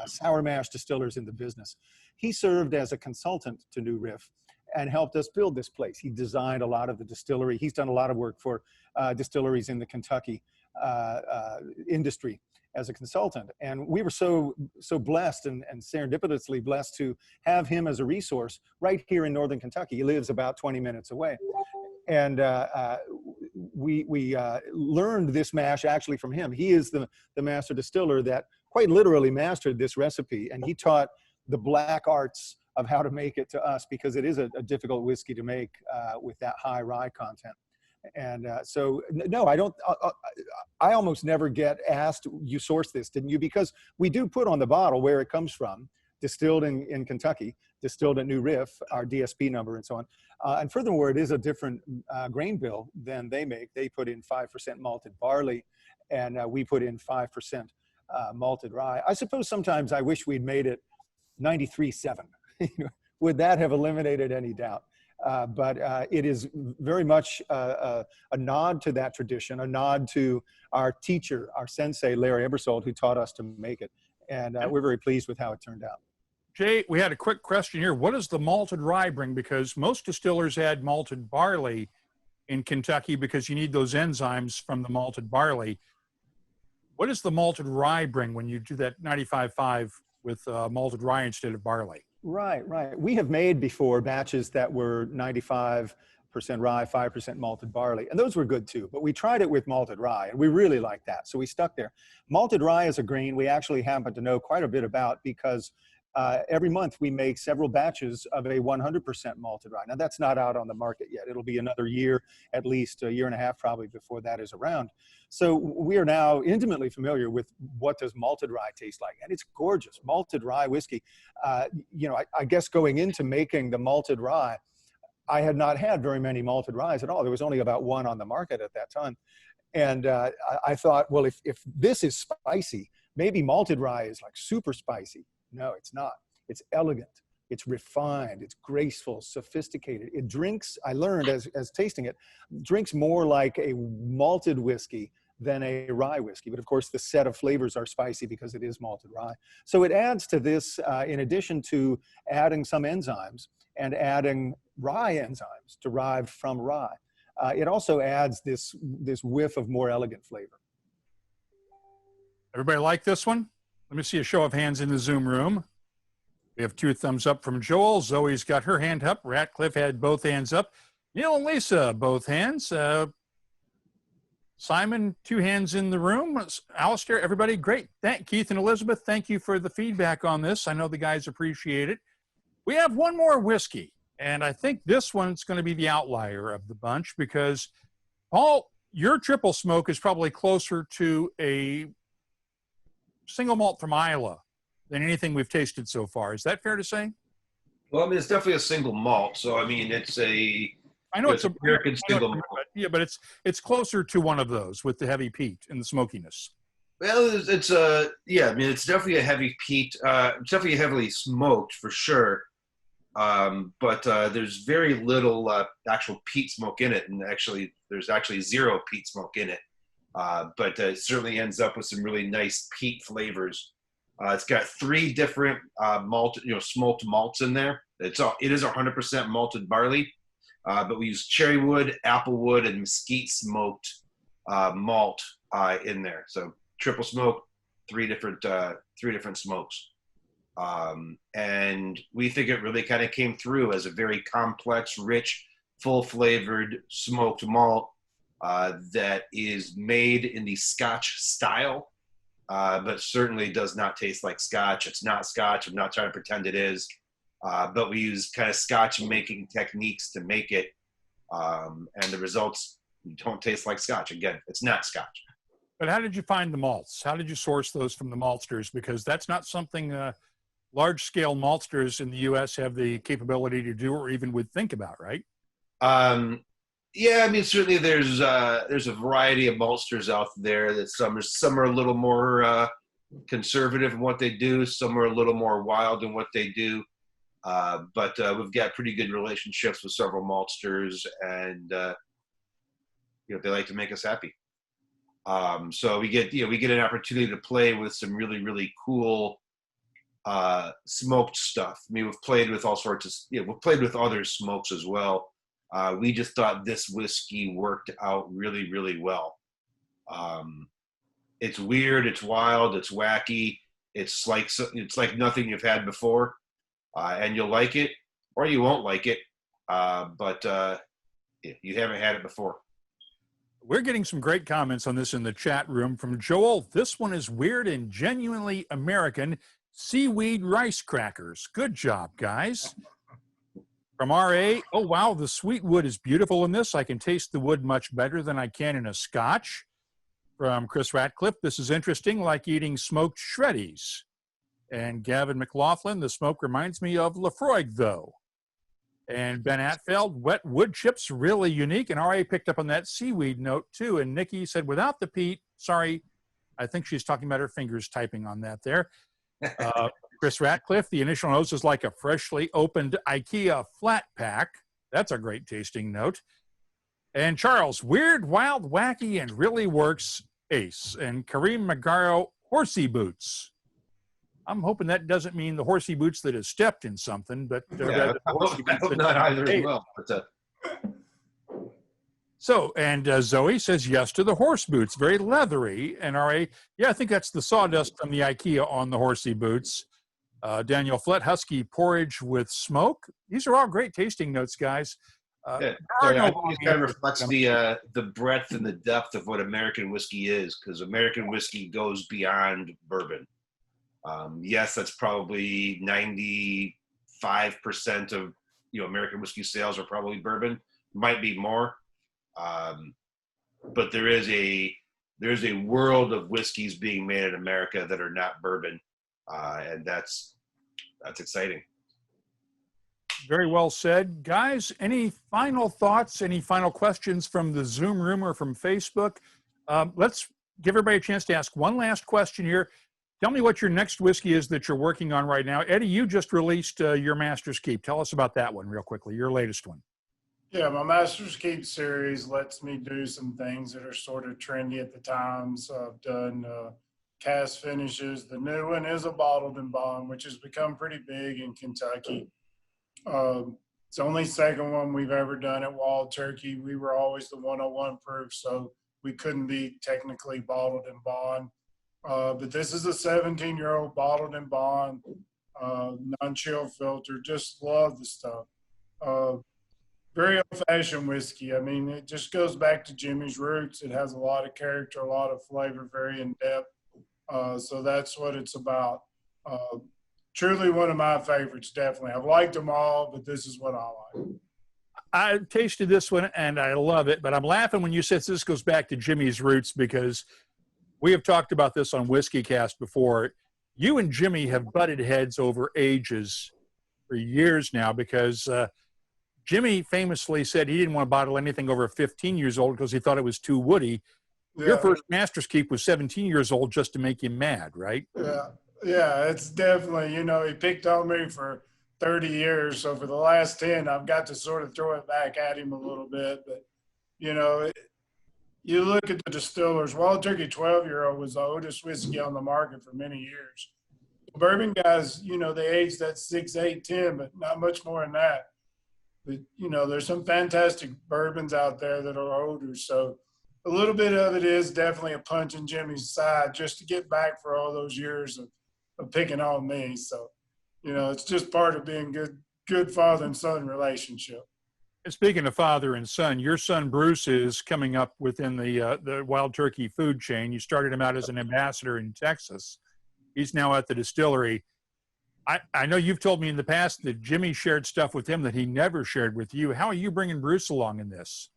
sour mash distillers in the business. He served as a consultant to New Riff and helped us build this place. He designed a lot of the distillery. He's done a lot of work for distilleries in the Kentucky industry as a consultant. And we were so blessed and serendipitously blessed to have him as a resource right here in Northern Kentucky. He lives about 20 minutes away. And we learned this mash actually from him. He is the master distiller that quite literally mastered this recipe. And he taught the black arts of how to make it to us, because it is a difficult whiskey to make with that high rye content. And so, no, I don't, I almost never get asked, you sourced this, didn't you? Because we do put on the bottle where it comes from, distilled in Kentucky, distilled at New Riff, our DSP number and so on. And furthermore, it is a different grain bill than they make. They put in 5% malted barley, and we put in 5% malted rye. I suppose sometimes I wish we'd made it 93.7. Would that have eliminated any doubt? But it is very much a nod to that tradition, a nod to our teacher, our sensei, Larry Ebersol, who taught us to make it. And we're very pleased with how it turned out. Jay, we had a quick question here. What does the malted rye bring? Because most distillers add malted barley in Kentucky because you need those enzymes from the malted barley. What does the malted rye bring when you do that 95.5 with malted rye instead of barley? Right, right. We have made before batches that were 95% rye, 5% malted barley, and those were good too. But we tried it with malted rye, and we really liked that, so we stuck there. Malted rye is a grain we actually happen to know quite a bit about because every month we make several batches of a 100% malted rye. Now that's not out on the market yet. It'll be another year, at least a year and a half probably before that is around. So we are now intimately familiar with what does malted rye taste like. And it's gorgeous. Malted rye whiskey. You know, I guess going into making the malted rye, I had not had very many malted ryes at all. There was only about one on the market at that time. And I thought, well, if this is spicy, maybe malted rye is like super spicy. No, it's not. It's elegant. It's refined. It's graceful, sophisticated. It drinks, I learned as tasting it, drinks more like a malted whiskey than a rye whiskey. But of course, the set of flavors are spicy because it is malted rye. So it adds to this, in addition to adding some enzymes and adding rye enzymes derived from rye, it also adds this whiff of more elegant flavor. Everybody like this one? Let me see a show of hands in the Zoom room. We have 2 thumbs up from Joel. Zoe's got her hand up. Ratcliffe had both hands up. Neil and Lisa, both hands. Simon, 2 hands in the room. Alistair, everybody, great. Keith and Elizabeth, thank you for the feedback on this. I know the guys appreciate it. We have one more whiskey, and I think this one's going to be the outlier of the bunch because, Paul, your triple smoke is probably closer to a single malt from Islay than anything we've tasted so far. Is that fair to say? Well, I mean, it's definitely a single malt. So, I mean, it's a... I know it's an American single malt. Yeah, but it's closer to one of those with the heavy peat and the smokiness. Well, it's yeah, I mean, it's definitely a heavy peat. It's definitely heavily smoked for sure. But there's very little actual peat smoke in it. And actually, there's actually 0 peat smoke in it. But it certainly ends up with some really nice peat flavors. It's got 3 different smoked malts in there. It is 100% malted barley, but we use cherry wood, apple wood, and mesquite smoked malt in there. So triple smoke, 3 different smokes, and we think it really kind of came through as a very complex, rich, full flavored smoked malt. That is made in the Scotch style, but certainly does not taste like Scotch. It's not Scotch. I'm not trying to pretend it is, but we use kind of Scotch making techniques to make it, and the results don't taste like Scotch. Again, it's not Scotch. But how did you find the malts? How did you source those from the maltsters? Because that's not something large-scale maltsters in the U.S. have the capability to do or even would think about, right? Yeah, I mean, certainly there's a variety of maltsters out there that some are a little more conservative in what they do, some are a little more wild in what they do, but we've got pretty good relationships with several maltsters, and they like to make us happy. So we get an opportunity to play with some really, really cool smoked stuff. I mean, we've played with all sorts of we've played with other smokes as well. We just thought this whiskey worked out really, really well. It's weird, it's wild, it's wacky. It's like nothing you've had before, and you'll like it or you won't like it, but you haven't had it before. We're getting some great comments on this in the chat room from Joel. This one is weird and genuinely American. Seaweed rice crackers. Good job, guys. From R.A., oh, wow, the sweet wood is beautiful in this. I can taste the wood much better than I can in a Scotch. From Chris Ratcliffe, this is interesting, like eating smoked shreddies. And Gavin McLaughlin, the smoke reminds me of Lafroig, though. And Ben Atfeld, wet wood chips, really unique. And R.A. picked up on that seaweed note, too. And Nikki said, without the peat, sorry, I think she's talking about her fingers typing on that there. Chris Ratcliffe, the initial notes is like a freshly opened IKEA flat pack. That's a great tasting note. And Charles, weird, wild, wacky, and really works ace. And Kareem Magaro, horsey boots. I'm hoping that doesn't mean the horsey boots that has stepped in something, but I hope not either as well. But, So, and Zoe says yes to the horse boots, very leathery. And RA, yeah, I think that's the sawdust from the IKEA on the horsey boots. Daniel Flett, husky porridge with smoke. These are all great tasting notes, guys. Yeah. I think it kind of reflects the breadth and the depth of what American whiskey is, because American whiskey goes beyond bourbon. Yes, that's probably 95% of American whiskey sales are probably bourbon. Might be more. But there's a world of whiskeys being made in America that are not bourbon, and that's exciting. Very well said, guys. Any final thoughts? Any final questions from the Zoom room or from Facebook? Let's give everybody a chance to ask one last question here. Tell me what your next whiskey is that you're working on right now. Eddie, you just released your Master's Keep. Tell us about that one real quickly. Your latest one. Yeah, my Master's Keep series lets me do some things that are sort of trendy at the time. So I've done cast finishes. The new one is a bottled and bond, which has become pretty big in Kentucky. It's the only second one we've ever done at Wild Turkey. We were always the 101 proof, so we couldn't be technically bottled and bond. But this is a 17-year-old bottled and bond, non-chill filter. Just love the stuff. Very old-fashioned whiskey. I mean, it just goes back to Jimmy's roots. It has a lot of character, a lot of flavor, very in-depth. So that's what it's about. Truly one of my favorites, definitely. I've liked them all, but this is what I like. I tasted this one, and I love it, but I'm laughing when you said this goes back to Jimmy's roots, because we have talked about this on WhiskyCast before. You and Jimmy have butted heads over ages for years now, because Jimmy famously said he didn't want to bottle anything over 15 years old because he thought it was too woody. Yeah. Your first Master's Keep was 17 years old just to make him mad, right? Yeah, it's definitely, he picked on me for 30 years. So for the last 10, I've got to sort of throw it back at him a little bit. But, you look at the distillers. Wild Turkey 12-year-old was the oldest whiskey on the market for many years. Bourbon guys, they age that 6, 8, 10, but not much more than that. But, there's some fantastic bourbons out there that are older. So a little bit of it is definitely a punch in Jimmy's side just to get back for all those years of picking on me. So, it's just part of being good father and son relationship. And speaking of father and son, your son Bruce is coming up within the Wild Turkey food chain. You started him out as an ambassador in Texas. He's now at the distillery. I know you've told me in the past that Jimmy shared stuff with him that he never shared with you. How are you bringing Bruce along in this?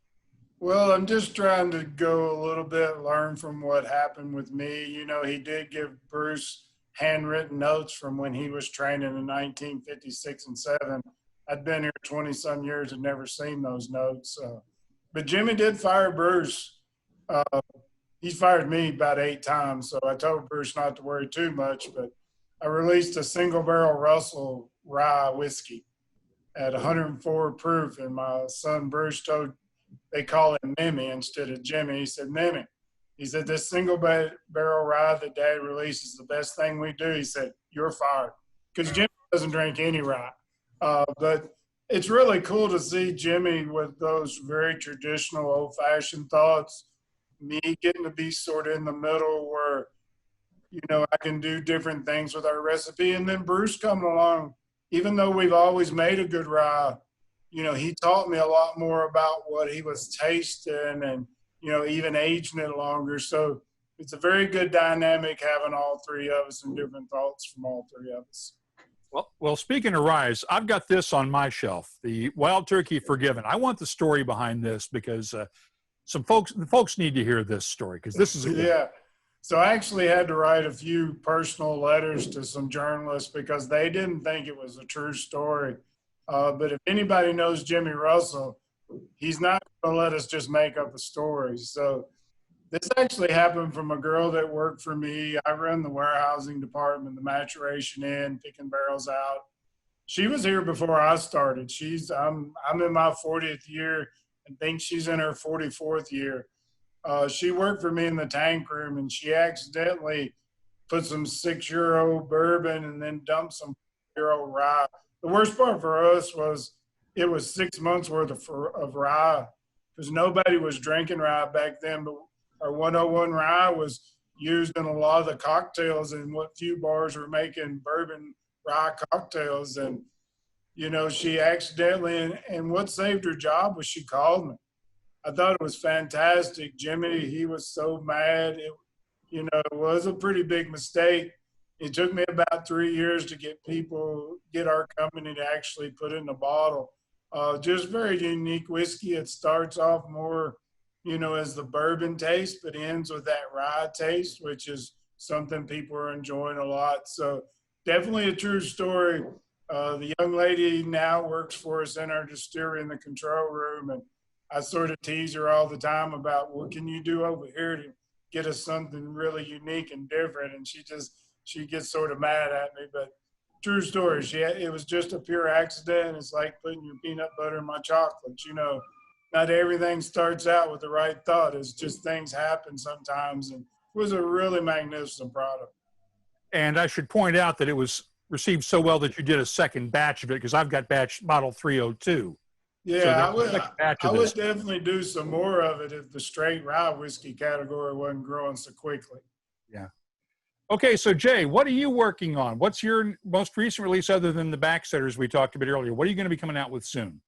Well, I'm just trying to go a little bit, learn from what happened with me. He did give Bruce handwritten notes from when he was training in 1956 and 7. I'd been here 20-some years and never seen those notes. But Jimmy did fire Bruce. He's fired me about 8 times, so I told Bruce not to worry too much. But I released a single-barrel Russell Rye whiskey at 104 proof, and my son Bruce they call him Mimi instead of Jimmy. He said, Mimi. He said, this single-barrel rye that Dad releases is the best thing we do. He said, you're fired. Because Jimmy doesn't drink any rye. But it's really cool to see Jimmy with those very traditional old-fashioned thoughts, me getting to be sort of in the middle where, I can do different things with our recipe. And then Bruce coming along, even though we've always made a good rye, he taught me a lot more about what he was tasting and, even aging it longer. So it's a very good dynamic having all three of us and different thoughts from all three of us. Well, speaking of ryes, I've got this on my shelf, the Wild Turkey Forgiven. I want the story behind this because the folks need to hear this story because this is yeah. So I actually had to write a few personal letters to some journalists because they didn't think it was a true story. But if anybody knows Jimmy Russell, he's not going to let us just make up a story. So this actually happened from a girl that worked for me. I run the warehousing department, the maturation inn, picking barrels out. She was here before I started. I'm in my 40th year and think she's in her 44th year. She worked for me in the tank room, and she accidentally put some 6-year-old bourbon and then dumped some 4-year-old rye. The worst part for us was it was 6 months worth of rye because nobody was drinking rye back then, but our 101 rye was used in a lot of the cocktails, and what few bars were making bourbon rye cocktails. And, you know, she accidentally, and what saved her job was she called me. I thought it was fantastic. Jimmy, he was so mad. It was a pretty big mistake. It took me about 3 years to get our company to actually put it in a bottle. Just very unique whiskey. It starts off more, as the bourbon taste, but ends with that rye taste, which is something people are enjoying a lot. So definitely a true story. The young lady now works for us in our distillery in the control room, and I sort of tease her all the time about what can you do over here to get us something really unique and different. And she gets sort of mad at me, but true story. It was just a pure accident. It's like putting your peanut butter in my chocolates. Not everything starts out with the right thought. It's just things happen sometimes. And it was a really magnificent product. And I should point out that it was received so well that you did a second batch of it, because I've got bottle 302. Yeah, so I would definitely do some more of it if the straight rye whiskey category wasn't growing so quickly. Yeah. Okay, so Jay, what are you working on? What's your most recent release other than the backsetters we talked a bit earlier? What are you going to be coming out with soon?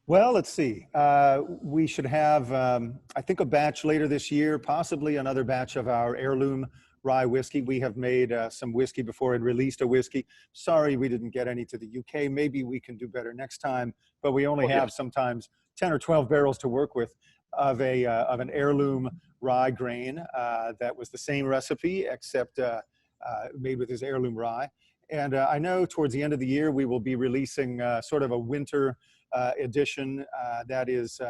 Well, let's see. We should have, I think, a batch later this year, possibly another batch of our heirloom rye whiskey. We have made some whiskey before and released a whiskey. Sorry we didn't get any to the UK. Maybe we can do better next time, but we only have sometimes 10 or 12 barrels to work with of an heirloom rye grain that was the same recipe, except made with his heirloom rye. And I know towards the end of the year, we will be releasing sort of a winter edition that is,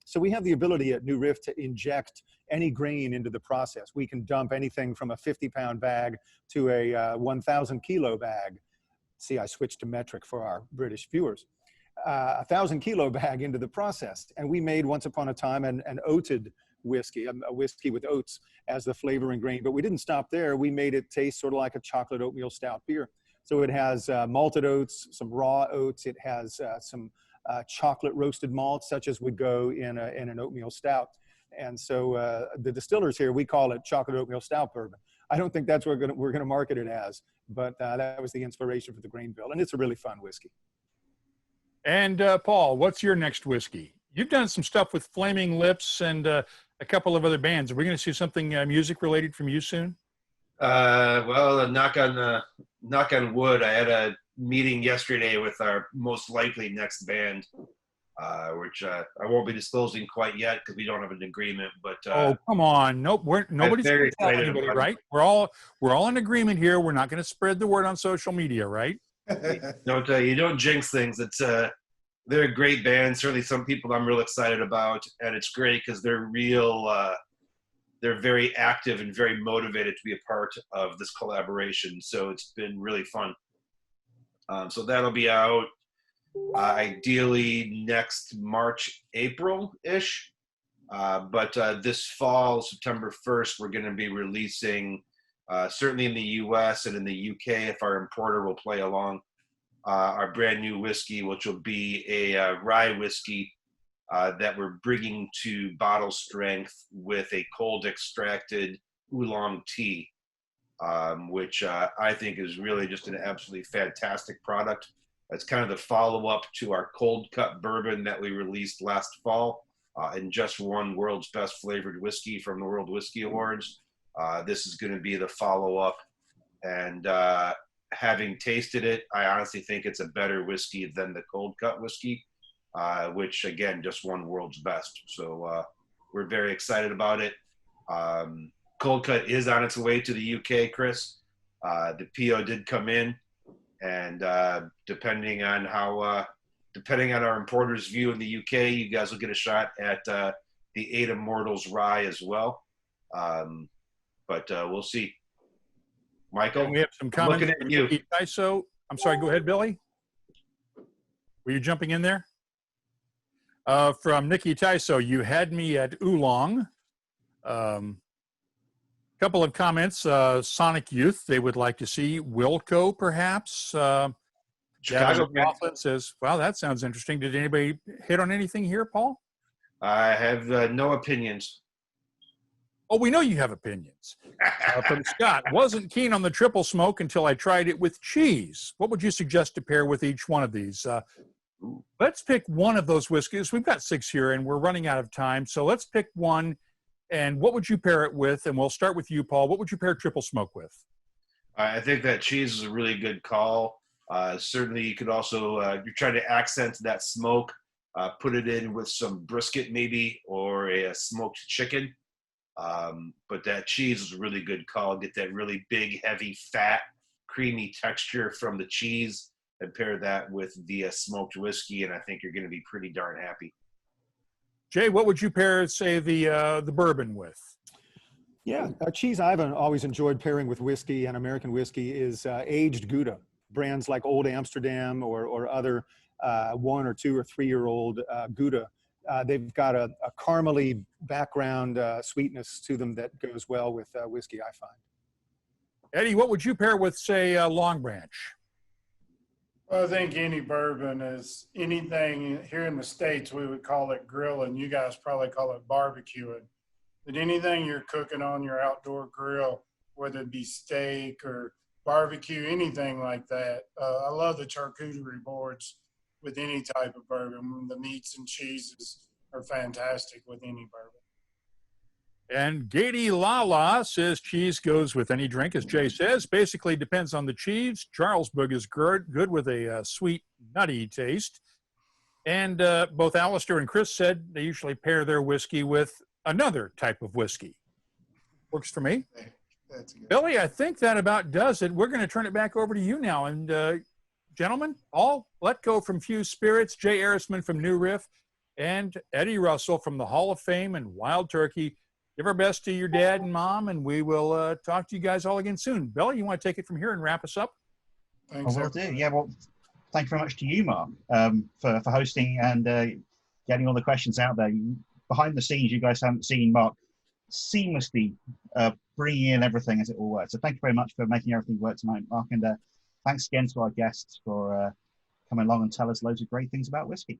so we have the ability at New Riff to inject any grain into the process. We can dump anything from a 50-pound bag to a 1,000-kilo bag. See, I switched to metric for our British viewers. 1,000-kilo bag into the process. And we made once upon a time an oated whiskey, a whiskey with oats as the flavoring grain. But we didn't stop there. We made it taste sort of like a chocolate oatmeal stout beer. So it has malted oats, some raw oats. It has some chocolate roasted malt, such as would go in an oatmeal stout. And so the distillers here, we call it chocolate oatmeal stout bourbon. I don't think that's what we're gonna market it as, but that was the inspiration for the grain bill. And it's a really fun whiskey. And Paul, what's your next whiskey? You've done some stuff with Flaming Lips and a couple of other bands. Are we going to see something music related from you soon? Well, knock on wood. I had a meeting yesterday with our most likely next band, which I won't be disclosing quite yet because we don't have an agreement. But oh, come on! Nope, nobody's going to tell anybody, right? We're all in agreement here. We're not going to spread the word on social media, right? You don't jinx things. They're a great band. Certainly, some people I'm real excited about, and it's great because they're they're very active and very motivated to be a part of this collaboration. So it's been really fun. So that'll be out ideally next March, April-ish. But this fall, September 1st, we're going to be releasing, certainly in the US and in the UK, if our importer will play along, our brand new whiskey, which will be a rye whiskey that we're bringing to bottle strength with a cold extracted oolong tea, which I think is really just an absolutely fantastic product. It's kind of the follow-up to our cold cut bourbon that we released last fall and just won World's Best Flavored Whiskey from the World Whiskey Awards. This is going to be the follow-up, and having tasted it, I honestly think it's a better whiskey than the cold cut whiskey, which again just won World's Best. So we're very excited about it. Cold cut is on its way to the UK, Chris. The PO did come in, and depending on our importer's view in the UK, you guys will get a shot at the Eight Immortals rye as well. But we'll see. Michael, and we have some comments looking at you. Nikki Tyso. I'm sorry, go ahead, Billy. Were you jumping in there? From Nikki Tyso, you had me at oolong. Couple of comments. Sonic Youth, they would like to see Wilco, perhaps. Chicago Laughlin says, wow, that sounds interesting. Did anybody hit on anything here, Paul? I have no opinions. Oh, we know you have opinions. From Scott, wasn't keen on the triple smoke until I tried it with cheese. What would you suggest to pair with each one of these? Let's pick one of those whiskeys. We've got 6 here, and we're running out of time. So let's pick one. And what would you pair it with? And we'll start with you, Paul. What would you pair triple smoke with? I think that cheese is a really good call. Certainly, you could also, you're trying to accent that smoke, put it in with some brisket maybe, or a smoked chicken. But that cheese is a really good call. Get that really big, heavy, fat, creamy texture from the cheese and pair that with the smoked whiskey, and I think you're going to be pretty darn happy. Jay, what would you pair, say, the bourbon with? Yeah, cheese I've always enjoyed pairing with whiskey and American whiskey is aged Gouda. Brands like Old Amsterdam or other 1 or 2 or 3 year old Gouda. They've got a caramely background sweetness to them that goes well with whiskey, I find. Eddie, what would you pair with, say, Long Branch? Well, I think any bourbon is anything here in the States, we would call it grilling. You guys probably call it barbecuing. But anything you're cooking on your outdoor grill, whether it be steak or barbecue, anything like that. I love the charcuterie boards with any type of bourbon. The meats and cheeses are fantastic with any bourbon. And Gady Lala says cheese goes with any drink, as Jay says. Basically depends on the cheese. Charlesburg is good with a sweet, nutty taste. And both Alistair and Chris said they usually pair their whiskey with another type of whiskey. Works for me. That's good. Billy, I think that about does it. We're going to turn it back over to you now. And gentlemen, Paul Hletko from Fused Spirits, Jay Erisman from New Riff, and Eddie Russell from the Hall of Fame and Wild Turkey. Give our best to your dad and mom, and we will talk to you guys all again soon. Billy, you want to take it from here and wrap us up? Thanks, I will do. Yeah, well, thank you very much to you, Mark, for hosting and getting all the questions out there. Behind the scenes, you guys haven't seen Mark seamlessly bringing in everything as it all works. So thank you very much for making everything work tonight, Mark. And thanks again to our guests for coming along and tell us loads of great things about whiskey.